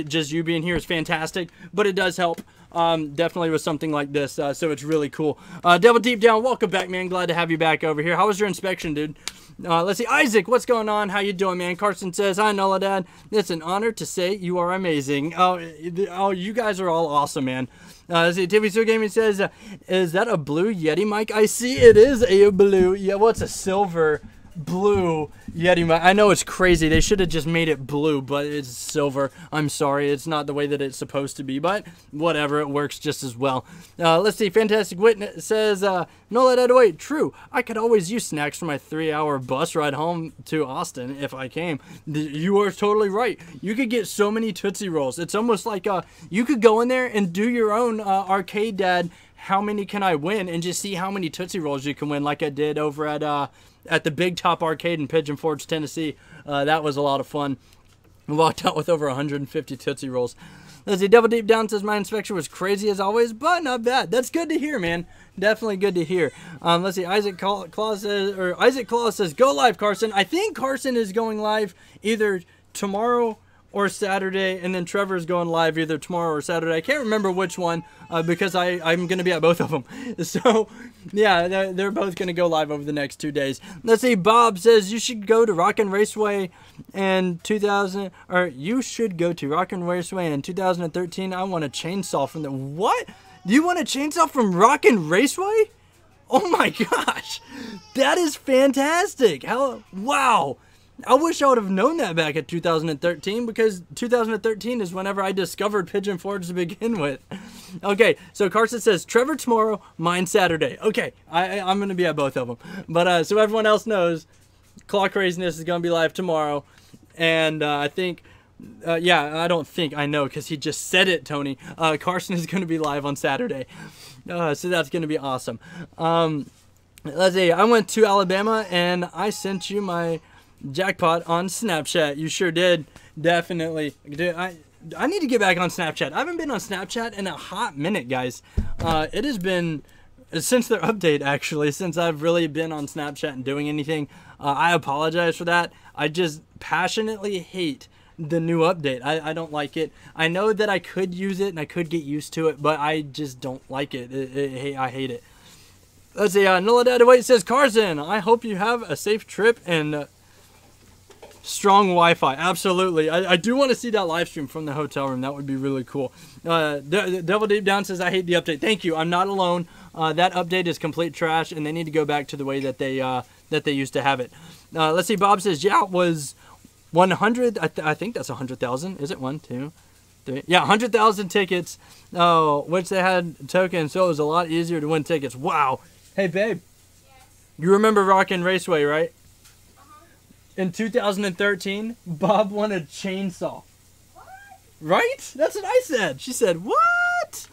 Speaker 1: Just you being here is fantastic, but it does help. Definitely with something like this, so it's really cool. Devil Deep Down, welcome back, man. Glad to have you back over here. How was your inspection, dude? Let's see. Isaac, what's going on? How you doing, man? Carson says, hi, Nola Dad. It's an honor to say you are amazing. Oh, you guys are all awesome, man. Let's see. TV2 Gaming says, is that a blue Yeti mic? I see it is a blue. Yeah, well, it's a silver blue Yeti mic. I know it's crazy. They should have just made it blue, but it's silver. I'm sorry. It's not the way that it's supposed to be, but whatever. It works just as well. Let's see. Fantastic Witness says, no, let it wait. True. I could always use snacks for my 3-hour bus ride home to Austin if I came. You are totally right. You could get so many Tootsie Rolls. It's almost like you could go in there and do your own Arcade Dad how many can I win, and just see how many Tootsie Rolls you can win, like I did over at the Big Top Arcade in Pigeon Forge, Tennessee. That was a lot of fun. We walked out with over 150 Tootsie Rolls. Let's see, Devil Deep Down says my inspection was crazy as always, but not bad. That's good to hear, man. Definitely good to hear. Let's see, Isaac Claus says, go live, Carson. I think Carson is going live either tomorrow or Saturday, and then Trevor's going live either tomorrow or Saturday. I can't remember which one because I'm going to be at both of them. So, yeah, they're both going to go live over the next 2 days. Let's see, Bob says you should go to Rockin' Raceway in 2013. I want a chainsaw from the... What? You want a chainsaw from Rockin' Raceway? Oh my gosh. That is fantastic. How... Wow. I wish I would have known that back at 2013, because 2013 is whenever I discovered Pigeon Forge to begin with. Okay, so Carson says, Trevor tomorrow, mine Saturday. Okay, I'm going to be at both of them. But so everyone else knows, Claw Craziness is going to be live tomorrow. And I think, I don't think, I know, because he just said it, Tony. Carson is going to be live on Saturday. So that's going to be awesome. Let's see, I went to Alabama and I sent you my jackpot on Snapchat. You sure did. Definitely. Dude, I need to get back on Snapchat. I haven't been on Snapchat in a hot minute, guys. It has been since their update, actually, since I've really been on Snapchat and doing anything. I apologize for that. I just passionately hate the new update. I don't like it. I know that I could use it and I could get used to it, but I just don't like it. I hate it. Let's see. Nola Dad Wait says, Carson, I hope you have a safe trip and strong Wi-Fi. Absolutely. I do want to see that live stream from the hotel room. That would be really cool. Devil Deep Down says, I hate the update. Thank you. I'm not alone. That update is complete trash, and they need to go back to the way that they used to have it. Let's see. Bob says, yeah, it was 100. I think that's 100,000. Is it 1, 2, 3? Yeah, 100,000 tickets, which they had tokens, so it was a lot easier to win tickets. Wow. Hey, babe.
Speaker 2: Yes.
Speaker 1: You remember Rockin' Raceway, right?
Speaker 2: Uh-huh.
Speaker 1: In 2013, Bob won a chainsaw.
Speaker 2: What?
Speaker 1: Right? That's what I said. She said, what?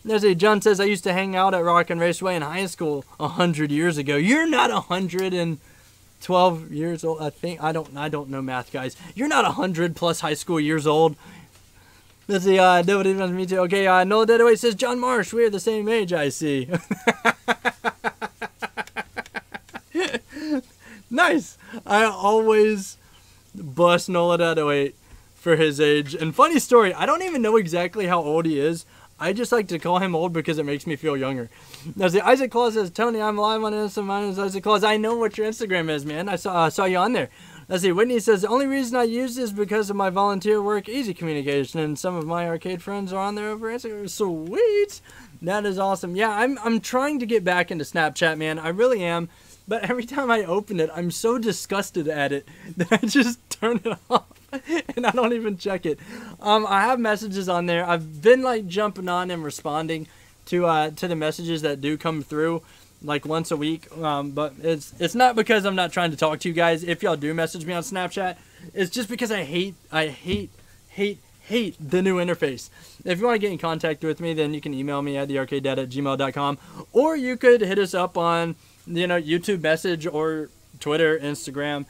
Speaker 1: There's a John says, I used to hang out at Rockin' Raceway in high school 100 years ago. You're not 112 years old, I think. I don't know math, guys. You're not 100 plus high school years old. Let's see, nobody wants me to. Okay, Nola Deadaway says, John Marsh, we're the same age, I see. Nice. I always bust Nola Deadaway for his age. And funny story, I don't even know exactly how old he is. I just like to call him old because it makes me feel younger. Now, see, Isaac Claus says, Tony, I'm live on Instagram. My name is Isaac Claus. I know what your Instagram is, man. I saw you on there. Let's see. Whitney says, the only reason I use this is because of my volunteer work, easy communication, and some of my arcade friends are on there over Instagram. Sweet. That is awesome. Yeah, I'm trying to get back into Snapchat, man. I really am. But every time I open it, I'm so disgusted at it that I just turn it off and I don't even check it. I have messages on there. I've been like jumping on and responding to the messages that do come through like once a week. But it's not because I'm not trying to talk to you guys. If y'all do message me on Snapchat, it's just because I hate the new interface. If you want to get in contact with me, then you can email me at thearcadedad@gmail.com, or you could hit us up on YouTube message or Twitter, Instagram,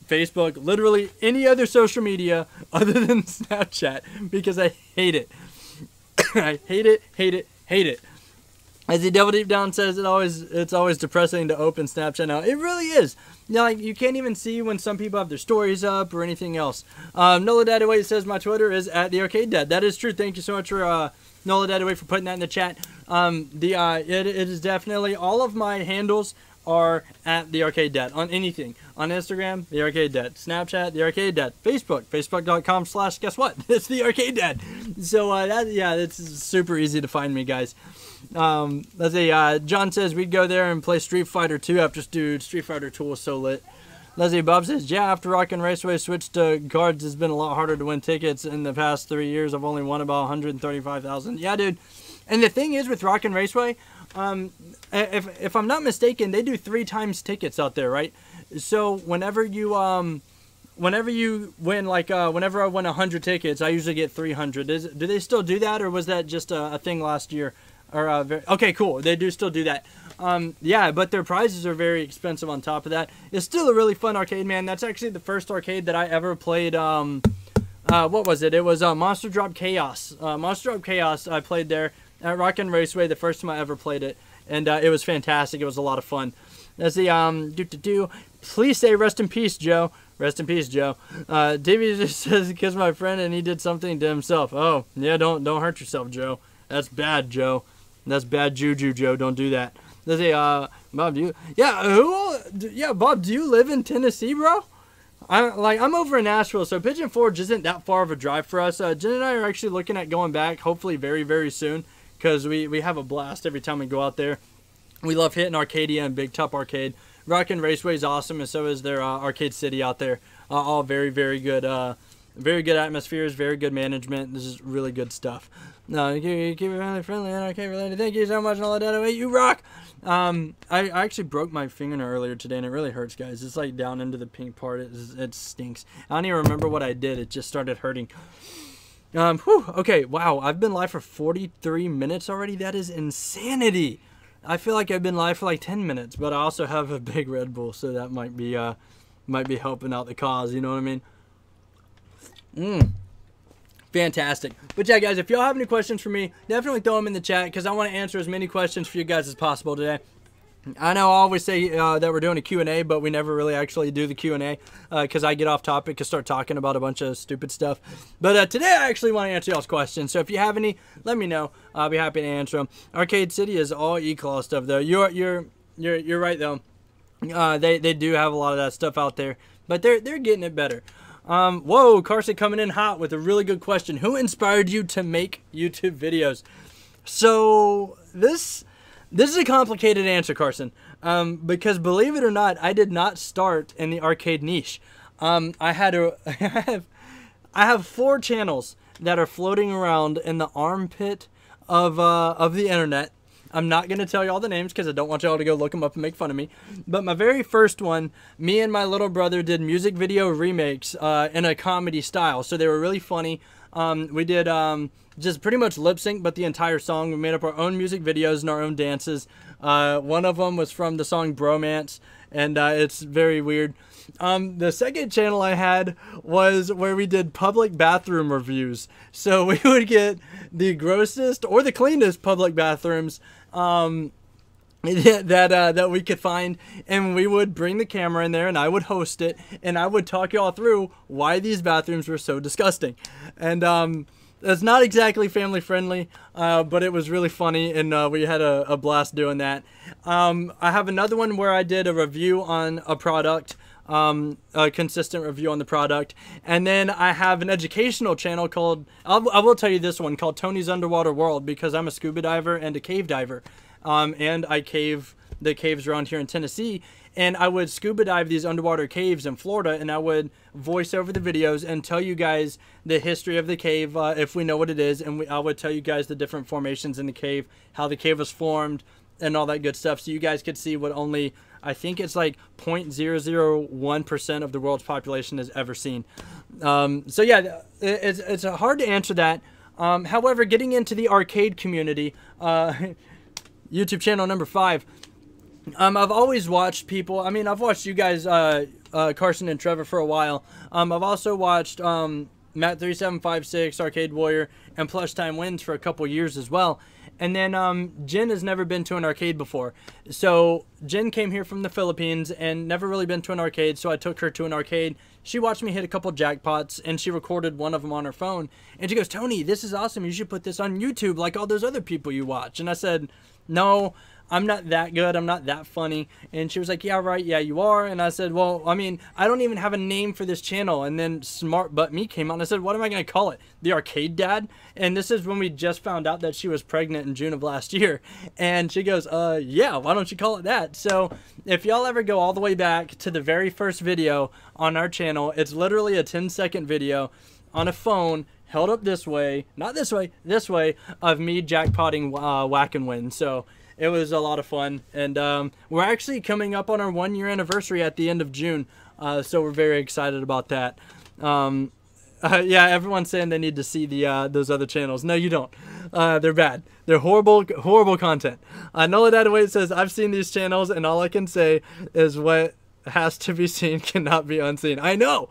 Speaker 1: Facebook, literally any other social media other than Snapchat, because I hate it. I hate it. As the Devil Deep Down says, it's always depressing to open Snapchat now. It really is. Like, you can't even see when some people have their stories up or anything else. Nola Dadaway says my Twitter is at the Arcade Dad. That is true. Thank you so much for Nola Dadaway for putting that in the chat. It is definitely, all of my handles are at the Arcade Dad on anything. On Instagram, the Arcade Dad. Snapchat, the Arcade Dad. Facebook, facebook.com/ guess what? It's the Arcade Dad. So it's super easy to find me, guys. Let's see. John says we'd go there and play Street Fighter 2 after Street Fighter 2 was so lit. Leslie Bob says, yeah, after Rockin' Raceway switched to cards, it's been a lot harder to win tickets. In the past 3 years, I've only won about 135,000. Yeah, dude. And the thing is with Rockin' Raceway, if I'm not mistaken, they do 3 times tickets out there, right? So whenever you win, like whenever I win 100 tickets, I usually get 300. Do they still do that, or was that just a thing last year? Or okay, cool. They do still do that. Yeah, but their prizes are very expensive on top of that. It's still a really fun arcade, man. That's actually the first arcade that I ever played. What was it? It was Monster Drop Chaos. Monster Drop Chaos, I played there at Rockin' Raceway the first time I ever played it. And it was fantastic. It was a lot of fun. That's the, please say rest in peace, Joe. Rest in peace, Joe. Davey just says, kiss my friend and he did something to himself. Oh, yeah, don't hurt yourself, Joe. That's bad, Joe. That's bad juju, Joe. Don't do that. Let's say, Bob, Bob, do you live in Tennessee, bro? I'm over in Nashville, so Pigeon Forge isn't that far of a drive for us. Jen and I are actually looking at going back, hopefully very, very soon, because we have a blast every time we go out there. We love hitting Arcadia and Big Top Arcade. Rockin' Raceway is awesome, and so is their Arcade City out there. All very, very good atmospheres, very good management. This is really good stuff. No, you keep it family friendly and arcade related. Thank you so much, and all that. Wait, you rock. I actually broke my fingernail earlier today, and it really hurts, guys. It's like down into the pink part. It stinks. I don't even remember what I did. It just started hurting. Okay, wow. I've been live for 43 minutes already. That is insanity. I feel like I've been live for like 10 minutes, but I also have a big Red Bull, so that might be helping out the cause. You know what I mean? Fantastic. But yeah, guys, if y'all have any questions for me, definitely throw them in the chat, because I want to answer as many questions for you guys as possible today. I know I always say that we're doing a Q&A, but we never really actually do the Q&A because I get off topic and start talking about a bunch of stupid stuff. But today I actually want to answer y'all's questions. So if you have any, let me know. I'll be happy to answer them. Arcade City is all e-claw stuff, though. You're right, though. They do have a lot of that stuff out there, but they're getting it better. Whoa, Carson coming in hot with a really good question. Who inspired you to make YouTube videos? So this is a complicated answer, Carson, because believe it or not, I did not start in the arcade niche. I have 4 channels that are floating around in the armpit of the internet. I'm not going to tell you all the names because I don't want y'all to go look them up and make fun of me. But my very first one, me and my little brother did music video remakes in a comedy style. So they were really funny. We did just pretty much lip sync, but the entire song. We made up our own music videos and our own dances. One of them was from the song Bromance, and it's very weird. The second channel I had was where we did public bathroom reviews. So we would get the grossest or the cleanest public bathrooms that we could find, and we would bring the camera in there, and I would host it, and I would talk y'all through why these bathrooms were so disgusting. And it's not exactly family friendly, but it was really funny, and we had a blast doing that. I have another one where I did a review on a product. a consistent review on the product. And then I have an educational channel called, I will tell you this one, called Tony's Underwater World, because I'm a scuba diver and a cave diver. And I cave the caves around here in Tennessee. And I would scuba dive these underwater caves in Florida, and I would voice over the videos and tell you guys the history of the cave, if we know what it is. And I would tell you guys the different formations in the cave, how the cave was formed, and all that good stuff. So you guys could see what only, I think it's like 0.001% of the world's population has ever seen. So yeah, it's hard to answer that. However, getting into the arcade community, YouTube channel number 5, I've always watched people. I mean, I've watched you guys, Carson and Trevor, for a while. I've also watched Matt3756, Arcade Warrior, and Plush Time Wins for a couple years as well. And then Jen has never been to an arcade before. So Jen came here from the Philippines and never really been to an arcade, so I took her to an arcade. She watched me hit a couple jackpots, and she recorded one of them on her phone. And she goes, "Tony, this is awesome. You should put this on YouTube like all those other people you watch." And I said, "No, I'm not that good. I'm not that funny." And she was like, "Yeah, right. Yeah, you are." And I said, "Well, I mean, I don't even have a name for this channel." And then Smart But Me came out, and I said, "What am I going to call it? The Arcade Dad?" And this is when we just found out that she was pregnant in June of last year. And she goes, yeah, why don't you call it that?" So if y'all ever go all the way back to the very first video on our channel, it's literally a 10-second video on a phone held up this way, not this way, this way, of me jackpotting Whack and Win. So it was a lot of fun, and we're actually coming up on our 1-year anniversary at the end of June, so we're very excited about that. Yeah, everyone's saying they need to see the those other channels. No, you don't. They're bad. They're horrible, horrible content. Nola Dadaway says, "I've seen these channels, and all I can say is what has to be seen cannot be unseen." I know.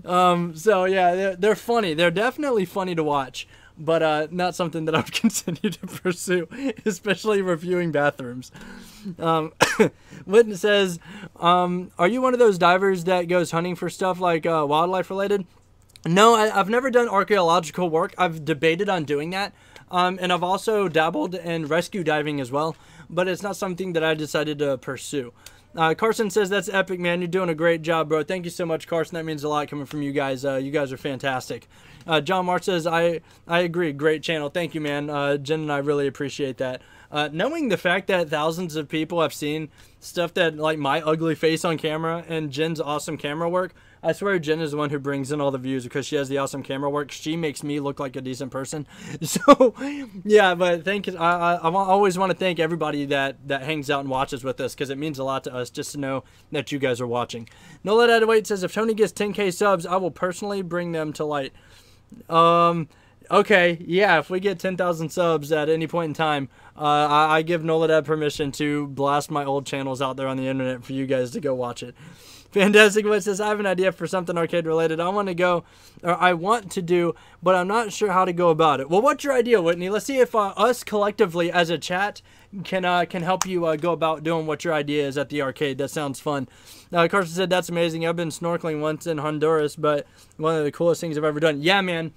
Speaker 1: So yeah, they're funny. They're definitely funny to watch, but not something that I would continue to pursue, especially reviewing bathrooms. Witten says, "Are you one of those divers that goes hunting for stuff like wildlife related?" No, I've never done archaeological work. I've debated on doing that, and I've also dabbled in rescue diving as well, but it's not something that I decided to pursue. Carson says, "That's epic, man. You're doing a great job, bro." Thank you so much, Carson. That means a lot coming from you guys. You guys are fantastic. John March says, I agree. Great channel. Thank you, man. Jen and I really appreciate that. Knowing the fact that thousands of people have seen stuff that, like my ugly face on camera and Jen's awesome camera work, I swear Jen is the one who brings in all the views because she has the awesome camera work. She makes me look like a decent person. So, yeah, but thank you. I always want to thank everybody that hangs out and watches with us, because it means a lot to us just to know that you guys are watching. Nola Adawait says, "If Tony gets 10K subs, I will personally bring them to light." Okay, yeah, if we get 10,000 subs at any point in time, I give Noladad permission to blast my old channels out there on the internet for you guys to go watch it. Fantastic Wit says, "I have an idea for something arcade related. I want to do, but I'm not sure how to go about it." Well, what's your idea, Whitney? Let's see if us collectively as a chat can help you go about doing what your idea is at the arcade. That sounds fun. Carson said, "That's amazing. I've been snorkeling once in Honduras, but one of the coolest things I've ever done." Yeah, man.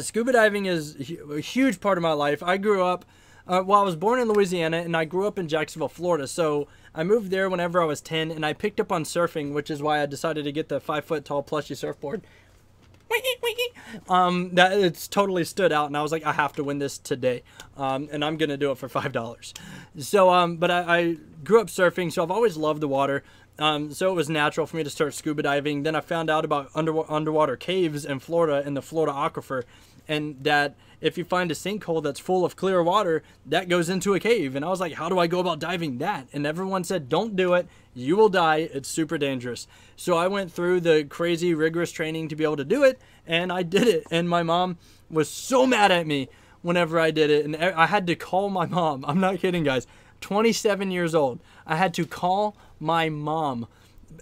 Speaker 1: Scuba diving is a huge part of my life. I grew up, I was born in Louisiana, and I grew up in Jacksonville, Florida. So I moved there whenever I was 10, and I picked up on surfing, which is why I decided to get the 5-foot-tall plushy surfboard. That it's totally stood out, and I was like, I have to win this today, and I'm gonna do it for $5. So, but I grew up surfing, so I've always loved the water. So it was natural for me to start scuba diving. Then I found out about underwater caves in Florida, in the Florida aquifer, and that if you find a sinkhole that's full of clear water, that goes into a cave. And I was like, how do I go about diving that? And everyone said, don't do it. You will die. It's super dangerous. So I went through the crazy rigorous training to be able to do it, and I did it. And my mom was so mad at me whenever I did it. And I had to call my mom. I'm not kidding, guys. 27 years old. I had to call my mom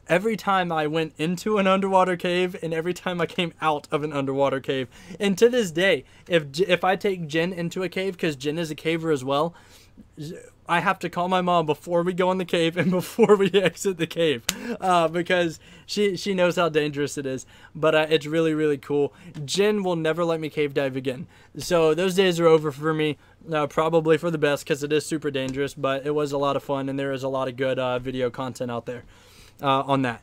Speaker 1: every time I went into an underwater cave and every time I came out of an underwater cave. And to this day, if I take Jen into a cave, because Jen is a caver as well, I have to call my mom before we go in the cave and before we exit the cave, because she knows how dangerous it is. But it's really, really cool. Jen will never let me cave dive again. So those days are over for me, probably for the best, because it is super dangerous. But it was a lot of fun, and there is a lot of good video content out there on that.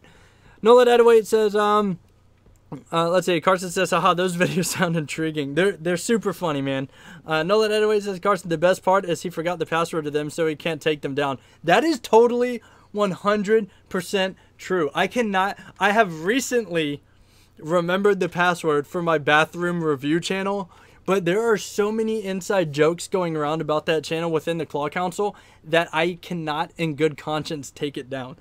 Speaker 1: Nola Dadaway says, let's see. Carson says, haha, those videos sound intriguing. They're super funny, man. Nola Dadaway says, Carson, the best part is he forgot the password to them, so he can't take them down. That is totally 100% true. I have recently remembered the password for my bathroom review channel, but there are so many inside jokes going around about that channel within the Claw Council that I cannot in good conscience take it down,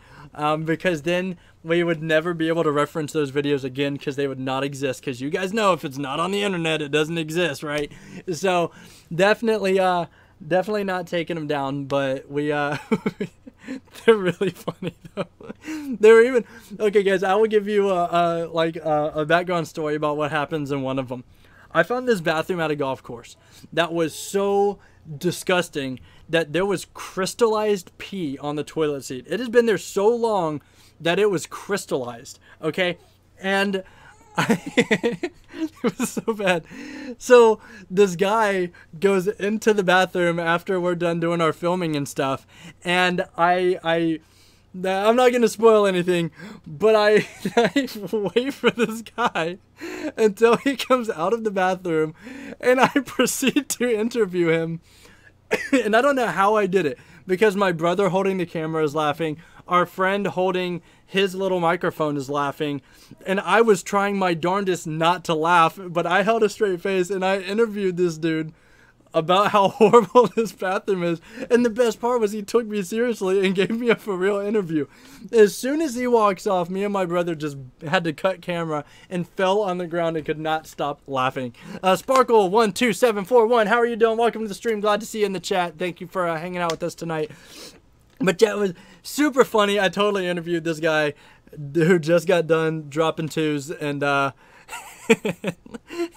Speaker 1: because then we would never be able to reference those videos again, because they would not exist, because you guys know if it's not on the internet, it doesn't exist, right? So definitely not taking them down, but we they're really funny though. They were even okay, guys. I will give you a background story about what happens in one of them. I found this bathroom at a golf course that was so disgusting that there was crystallized pee on the toilet seat. It has been there so long that it was crystallized, okay? And it was so bad. So this guy goes into the bathroom after we're done doing our filming and stuff, and I'm not going to spoil anything, but I wait for this guy until he comes out of the bathroom, and I proceed to interview him. And I don't know how I did it, because my brother holding the camera is laughing, our friend holding his little microphone is laughing, and I was trying my darndest not to laugh, but I held a straight face, and I interviewed this dude about how horrible this bathroom is. And the best part was he took me seriously and gave me a for real interview. As soon as he walks off, me and my brother just had to cut camera and fell on the ground and could not stop laughing. Sparkle12741, how are you doing? Welcome to the stream. Glad to see you in the chat. Thank you for hanging out with us tonight. But yeah, it was super funny. I totally interviewed this guy who just got done dropping twos, and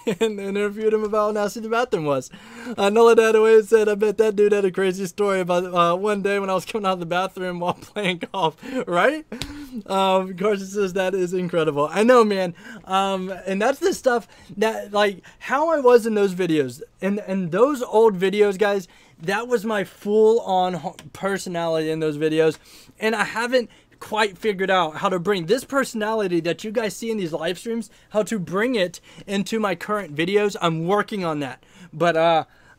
Speaker 1: and interviewed him about how nasty the bathroom was. Nola Dadaway said, I bet that dude had a crazy story about one day when I was coming out of the bathroom while playing golf, right? Carson says, that is incredible. I know, man. And that's the stuff that, like, how I was in those videos. And those old videos, guys, that was my full-on personality in those videos. And I haven't quite figured out how to bring this personality that you guys see in these live streams, how to bring it into my current videos. I'm working on that, but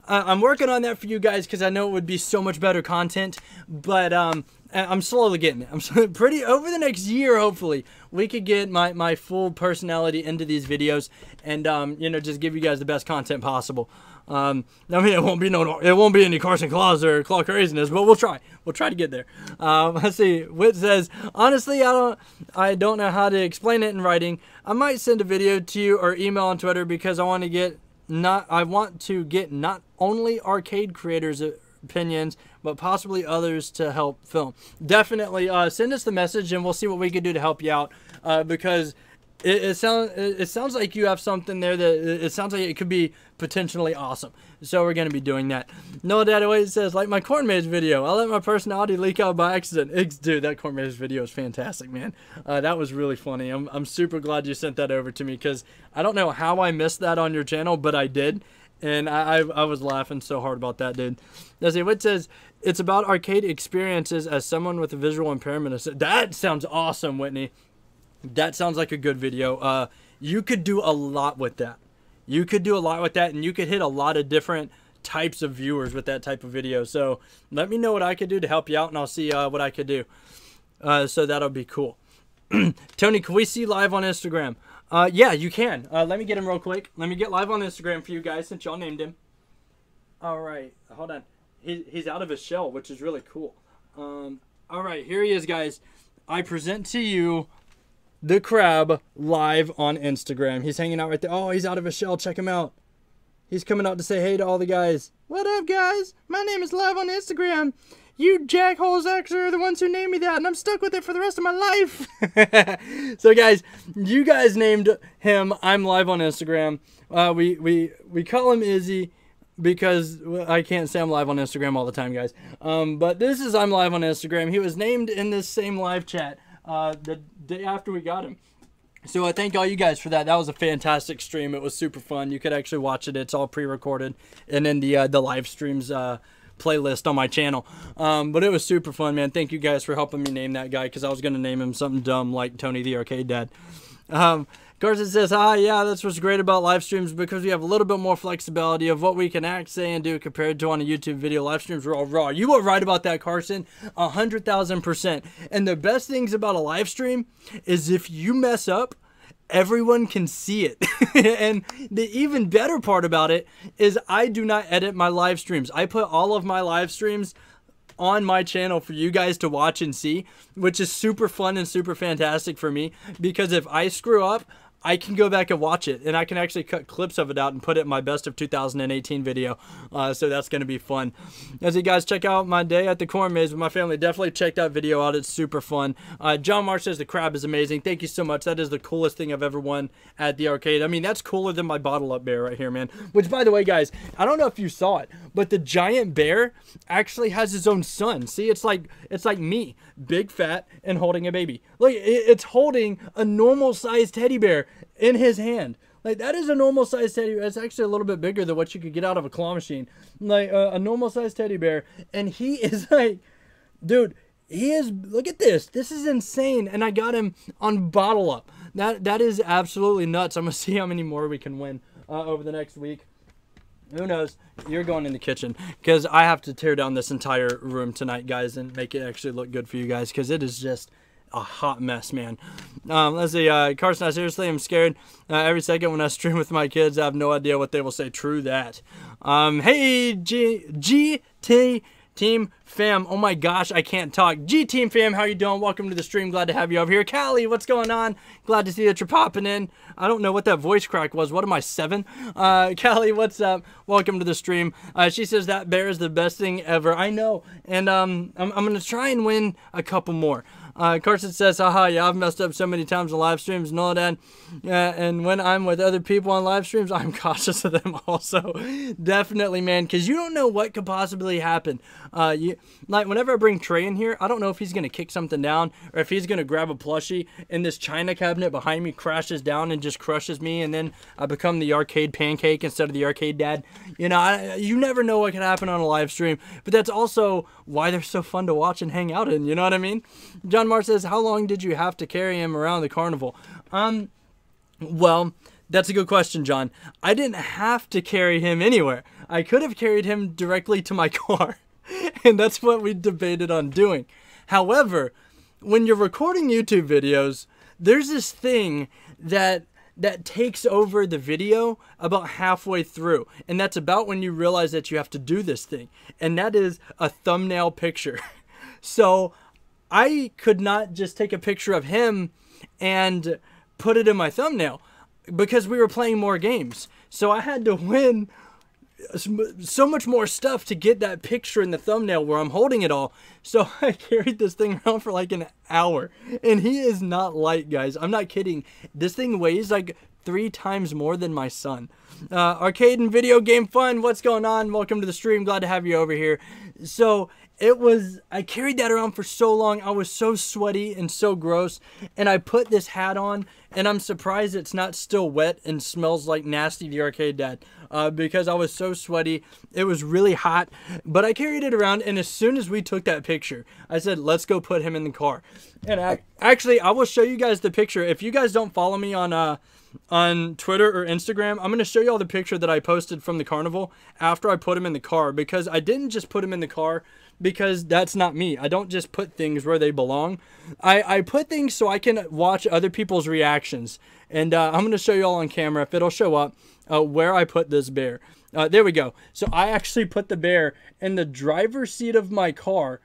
Speaker 1: I'm working on that for you guys, because I know it would be so much better content, but I'm slowly getting it. I'm pretty over the next year, hopefully we could get my full personality into these videos, and you know, just give you guys the best content possible. I mean, it won't be any Carson Claws or Claw craziness, but we'll try to get there. Let's see. Whit says, honestly, I don't know how to explain it in writing. I might send a video to you or email on Twitter, because I want to get not only arcade creators' opinions, but possibly others to help film. Definitely send us the message, and we'll see what we can do to help you out, because it sounds like you have something there that it sounds like it could be potentially awesome. So we're going to be doing that. Noah Dadaway says, like my corn maze video, I let my personality leak out by accident. Dude, that corn maze video is fantastic, man. That was really funny. I'm super glad you sent that over to me, because I don't know how I missed that on your channel, but I did. And I was laughing so hard about that, dude. Let's see, what says, it's about arcade experiences as someone with a visual impairment. That sounds awesome, Whitney. That sounds like a good video. You could do a lot with that. You could do a lot with that, and you could hit a lot of different types of viewers with that type of video. So let me know what I could do to help you out, and I'll see what I could do. So that'll be cool. Tony, can we see live on Instagram? Yeah, you can. Let me get him real quick. Let me get live on Instagram for you guys, since y'all named him. All right, hold on. He's out of his shell, which is really cool. All right, here he is, guys. I present to you the Crab live on Instagram. He's hanging out right there. Oh, he's out of his shell. Check him out. He's coming out to say hey to all the guys. What up, guys? My name is live on Instagram. You jackholes actually are the ones who named me that, and I'm stuck with it for the rest of my life. So, guys, you guys named him. I'm live on Instagram. We call him Izzy, because I can't say I'm live on Instagram all the time, guys. But this is I'm live on Instagram. He was named in this same live chat the day after we got him. So I thank all you guys for that. That was a fantastic stream. It was super fun. You could actually watch it. It's all pre-recorded, and then the live streams playlist on my channel. But it was super fun, man. Thank you guys for helping me name that guy, because I was going to name him something dumb like Tony the Arcade Dad. Carson says, yeah, that's what's great about live streams, because we have a little bit more flexibility of what we can act, say, and do compared to on a YouTube video. Live streams are all raw. You were right about that, Carson. 100,000%. And the best things about a live stream is if you mess up, everyone can see it. And the even better part about it is I do not edit my live streams. I put all of my live streams on my channel for you guys to watch and see, which is super fun and super fantastic for me, because if I screw up, I can go back and watch it, and I can actually cut clips of it out and put it in my best of 2018 video. So that's going to be fun. As you guys check out my day at the corn maze with my family, definitely check that video out. It's super fun. John Marsh says the crab is amazing. Thank you so much. That is the coolest thing I've ever won at the arcade. I mean, that's cooler than my bottle up bear right here, man. Which, by the way, guys, I don't know if you saw it, but the giant bear actually has his own son. See, it's like me, big, fat, and holding a baby. Look, it's holding a normal sized teddy bear in his hand. Like, that is a normal sized teddy bear. It's actually a little bit bigger than what you could get out of a claw machine. Like a normal sized teddy bear, and he is like, dude, he is, look at this. This is insane. And I got him on bottle up. That is absolutely nuts. I'm gonna see how many more we can win over the next week. Who knows? You're going in the kitchen, because I have to tear down this entire room tonight, guys, and make it actually look good for you guys, because it is just a hot mess, man. Let's see. Carson, I seriously am scared every second when I stream with my kids. I have no idea what they will say. True that. Hey, GT Team Fam. Oh my gosh, I can't talk. G Team Fam, how you doing? Welcome to the stream. Glad to have you over here. Callie, what's going on? Glad to see that you're popping in. I don't know what that voice crack was. What am I, 7? Callie, what's up? Welcome to the stream. She says that bear is the best thing ever. I know. And I'm going to try and win a couple more. Carson says, haha, yeah, I've messed up so many times on live streams and all that. And when I'm with other people on live streams, I'm cautious of them also. Definitely, man, because you don't know what could possibly happen. Like, whenever I bring Trey in here, I don't know if he's going to kick something down, or if he's going to grab a plushie and this china cabinet behind me crashes down and just crushes me, and then I become the arcade pancake instead of the arcade dad. You know, you never know what can happen on a live stream, but that's also why they're so fun to watch and hang out in, you know what I mean? John Marr says, how long did you have to carry him around the carnival? Well, that's a good question, John. I didn't have to carry him anywhere. I could have carried him directly to my car, and that's what we debated on doing. However, when you're recording YouTube videos, there's this thing that takes over the video about halfway through, and that's about when you realize that you have to do this thing, and that is a thumbnail picture. So I could not just take a picture of him and put it in my thumbnail, because we were playing more games. So I had to win so much more stuff to get that picture in the thumbnail where I'm holding it all. So I carried this thing around for like an hour, and he is not light, guys. I'm not kidding. This thing weighs like 3 times more than my son. Arcade and video game fun. What's going on? Welcome to the stream. Glad to have you over here. So I carried that around for so long. I was so sweaty and so gross. And I put this hat on, and I'm surprised it's not still wet and smells like Nasty the Arcade Dad. Because I was so sweaty. It was really hot. But I carried it around, and as soon as we took that picture, I said, let's go put him in the car. And actually, I will show you guys the picture. If you guys don't follow me on Twitter or Instagram, I'm going to show you all the picture that I posted from the carnival after I put him in the car, because I didn't just put him in the car because that's not me. I don't just put things where they belong. I put things so I can watch other people's reactions. And I'm going to show you all on camera, if it'll show up, where I put this bear. There we go. So I actually put the bear in the driver's seat of my car.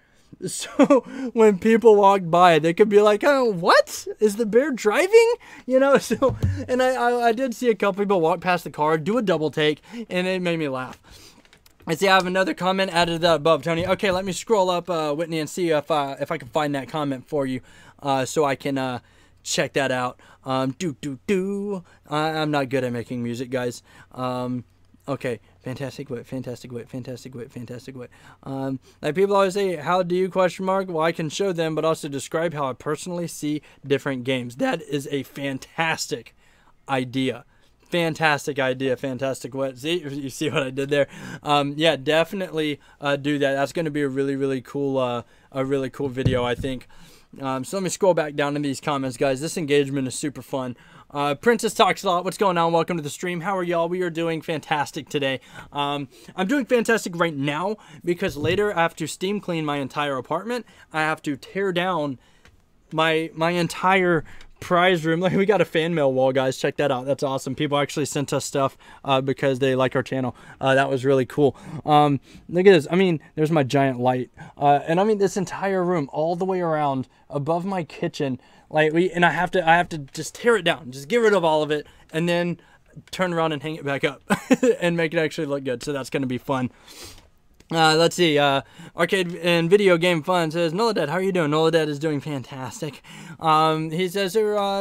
Speaker 1: So when people walk by, they could be like, oh, what? Is the bear driving? You know, so, and I did see a couple people walk past the car, do a double take, and it made me laugh. I see I have another comment added to that above, Tony. Okay, let me scroll up, Whitney, and see if I can find that comment for you, so I can check that out. I'm not good at making music, guys. Okay, fantastic wit, fantastic wit, fantastic wit, fantastic wit. Like people always say, how do you question mark? Well, I can show them, but also describe how I personally see different games. That is a fantastic idea. Fantastic idea, fantastic. What? See, you see what I did there? Yeah, definitely do that. That's going to be a really cool, video, I think. So let me scroll back down in these comments, guys. This engagement is super fun. Princess Talks a Lot. What's going on? Welcome to the stream. How are y'all? We are doing fantastic today. I'm doing fantastic right now because later I have to steam clean my entire apartment. I have to tear down my entire prize room. Like, we got a fan mail wall, guys. Check that out. That's awesome. People actually sent us stuff because they like our channel. That was really cool. Look at this. I mean, there's my giant light, and I mean this entire room all the way around above my kitchen. Like, I have to just tear it down, just get rid of all of it, and then turn around and hang it back up and make it actually look good. So that's going to be fun. Let's see, Arcade and Video Game Fun says, Noladad, how are you doing? Noladad is doing fantastic. He says,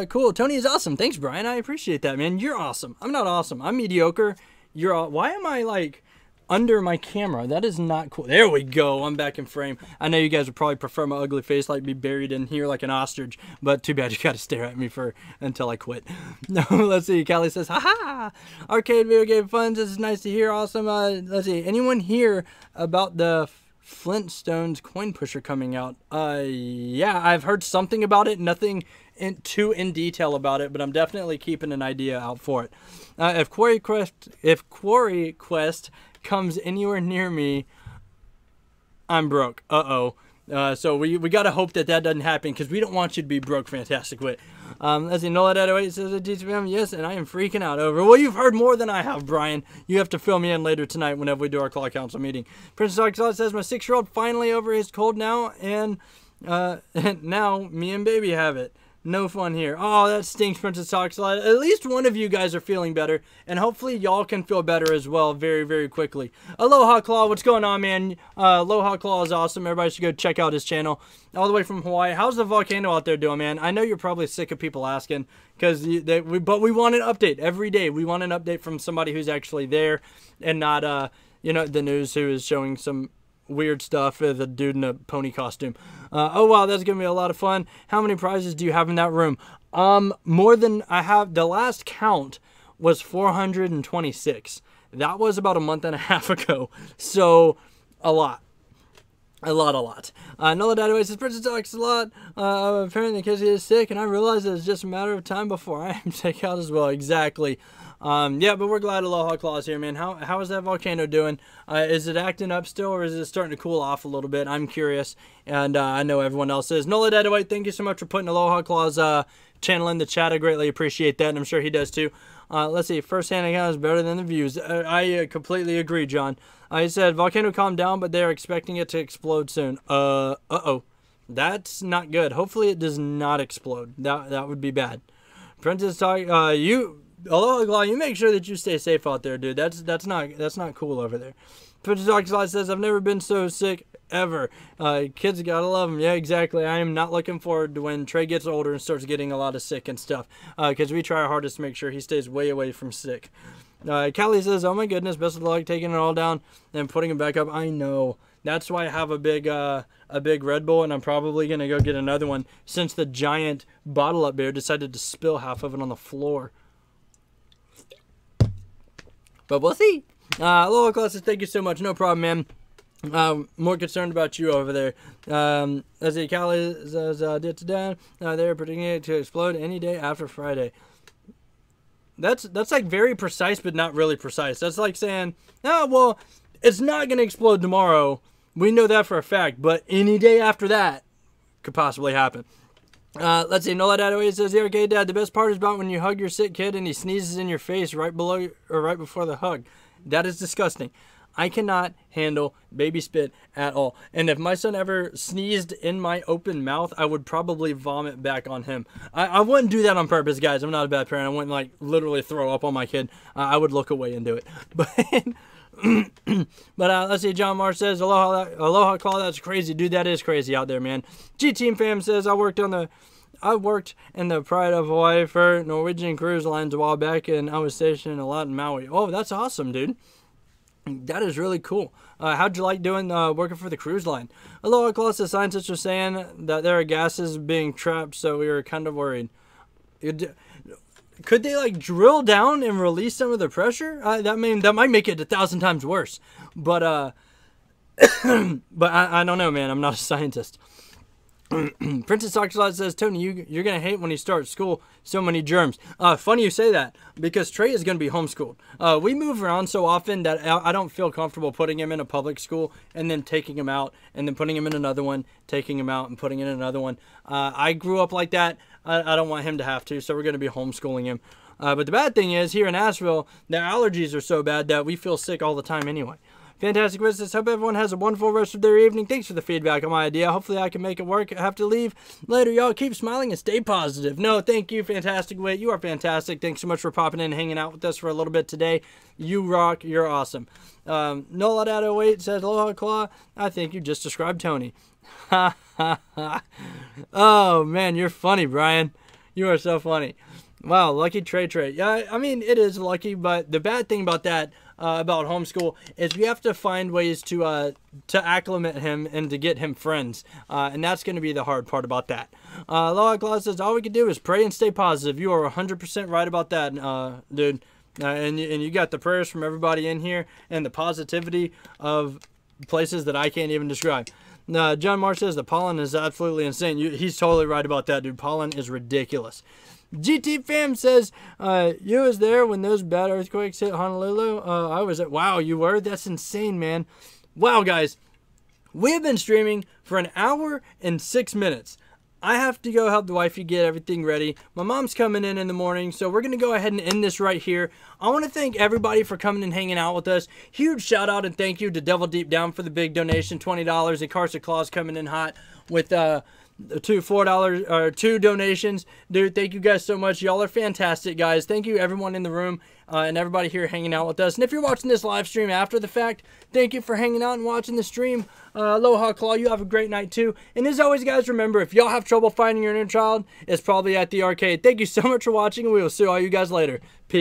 Speaker 1: cool, Tony is awesome. Thanks, Brian, I appreciate that, man. You're awesome. I'm not awesome. I'm mediocre. Why am I, like, under my camera? That is not cool. There we go. I'm back in frame. I know you guys would probably prefer my ugly face, like, be buried in here like an ostrich, but too bad you gotta stare at me until I quit. No, let's see. Callie says, haha, Arcade Video Game Fun. This is nice to hear. Awesome. Let's see. Anyone hear about the Flintstones coin pusher coming out? Yeah, I've heard something about it. Nothing too in detail about it, but I'm definitely keeping an idea out for it. If Quarry Quest comes anywhere near me, I'm broke. So we gotta hope that doesn't happen, because we don't want you to be broke, Fantastic Wit. Let's see, Nola808 says, yes, and I am freaking out over. Well, you've heard more than I have, Brian. You have to fill me in later tonight whenever we do our Claw Council meeting. Princess Oxalot says, my 6-year-old finally over his cold now, and now me and baby have it. No fun here. Oh, that stinks, Princess Talks a Lot. At least one of you guys are feeling better, and hopefully y'all can feel better as well very quickly. Aloha Claw, what's going on, man? Aloha Claw is awesome. Everybody should go check out his channel. All the way from Hawaii. How's the volcano out there doing, man? I know you're probably sick of people asking, but we want an update every day. We want an update from somebody who's actually there, and not the news who is showing some weird stuff with a dude in a pony costume. Oh wow, that's gonna be a lot of fun. How many prizes do you have in that room? More than I have. The last count was 426. That was about a month and a half ago. So a lot. Nola Dadaway says, Princess Talks a Lot. Apparently Kizzy is sick, and I realize that it's just a matter of time before I am taken out as well. Exactly. Yeah, but we're glad Aloha Claw is here, man. How is that volcano doing? Is it acting up still, or is it starting to cool off a little bit? I'm curious, and I know everyone else is. Nola Dadaway, thank you so much for putting Aloha Claw's channel in the chat. I greatly appreciate that, and I'm sure he does too. Let's see, first-hand account is better than the views. I completely agree, John. He said, volcano calmed down, but they're expecting it to explode soon. Uh-oh. That's not good. Hopefully it does not explode. That would be bad. Princess Talk, Aloha Claw, you make sure that you stay safe out there, dude. That's not cool over there. Princess Talk says, I've never been so sick ever. Kids gotta love them. Yeah, exactly. I am not looking forward to when Trey gets older and starts getting a lot of sick and stuff. Because we try our hardest to make sure he stays way away from sick. Callie says, oh my goodness, best of luck taking it all down and putting it back up. I know. That's why I have a big Red Bull, and I'm probably going to go get another one since the giant bottle up there decided to spill half of it on the floor. But we'll see. Aloha Claw says, thank you so much. No problem, man. More concerned about you over there. Let's see, Callie says, they're predicting it to explode any day after Friday. That's like very precise, but not really precise. That's like saying, oh, well, it's not going to explode tomorrow. We know that for a fact, but any day after that could possibly happen. Let's see, Nola Dadaway says, yeah, okay, Dad, the best part is about when you hug your sick kid and he sneezes in your face right below or right before the hug. That is disgusting. I cannot handle baby spit at all. And if my son ever sneezed in my open mouth, I would probably vomit back on him. I wouldn't do that on purpose, guys. I'm not a bad parent. I wouldn't, like, literally throw up on my kid. I would look away and do it. But let's see, John Marsh says, Aloha Claw, that's crazy. Dude, that is crazy out there, man. G-Team Fam says, I worked in the Pride of Hawaii for Norwegian Cruise Lines a while back, and I was stationed a lot in Maui. Oh, that's awesome, dude. That is really cool. How'd you like doing working for the cruise line? Aloha Claw, the scientists were saying that there are gases being trapped, so we were kind of worried. could they like drill down and release some of the pressure? That might make it 1,000 times worse. But but I don't know, man. I'm not a scientist. Princess Oxalot says, Tony, you're going to hate when he starts school. So many germs. Funny you say that, because Trey is going to be homeschooled. We move around so often that I don't feel comfortable putting him in a public school and then taking him out and then putting him in another one, taking him out and putting in another one. I grew up like that. I don't want him to have to, so we're going to be homeschooling him. But the bad thing is, here in Asheville, the allergies are so bad that we feel sick all the time anyway. Fantastic Witness. Hope everyone has a wonderful rest of their evening. Thanks for the feedback on my idea. Hopefully I can make it work. I have to leave later, y'all. Keep smiling and stay positive. No, thank you, Fantastic Wit. You are fantastic. Thanks so much for popping in and hanging out with us for a little bit today. You rock. You're awesome. Nola.08 says, Aloha Claw. I think you just described Tony. Ha ha ha. Oh, man, you're funny, Brian. You are so funny. Wow, lucky Trey. Yeah, I mean, it is lucky, but the bad thing about that, about homeschool, is we have to find ways to acclimate him and to get him friends, and that's going to be the hard part about that. Law Claus says, all we can do is pray and stay positive. You are 100% right about that, dude. And you got the prayers from everybody in here and the positivity of places that I can't even describe. John Marsh says the pollen is absolutely insane. He's totally right about that, dude. Pollen is ridiculous. GT Fam says, you was there when those bad earthquakes hit Honolulu? I was at, wow, you were? That's insane, man. Wow, guys, we have been streaming for 1 hour and 6 minutes. I have to go help the wifey get everything ready. My mom's coming in the morning, so we're going to go ahead and end this right here. I want to thank everybody for coming and hanging out with us. Huge shout out and thank you to Devil Deep Down for the big donation, $20, and Carson Claus coming in hot with two donations. Dude, thank you guys so much. Y'all are fantastic, guys. Thank you everyone in the room and everybody here hanging out with us. And if you're watching this live stream after the fact, thank you for hanging out and watching the stream. Aloha Claw, you have a great night too. And as always, guys, remember, if y'all have trouble finding your inner child, it's probably at the arcade. Thank you so much for watching, and we will see all you guys later. Peace.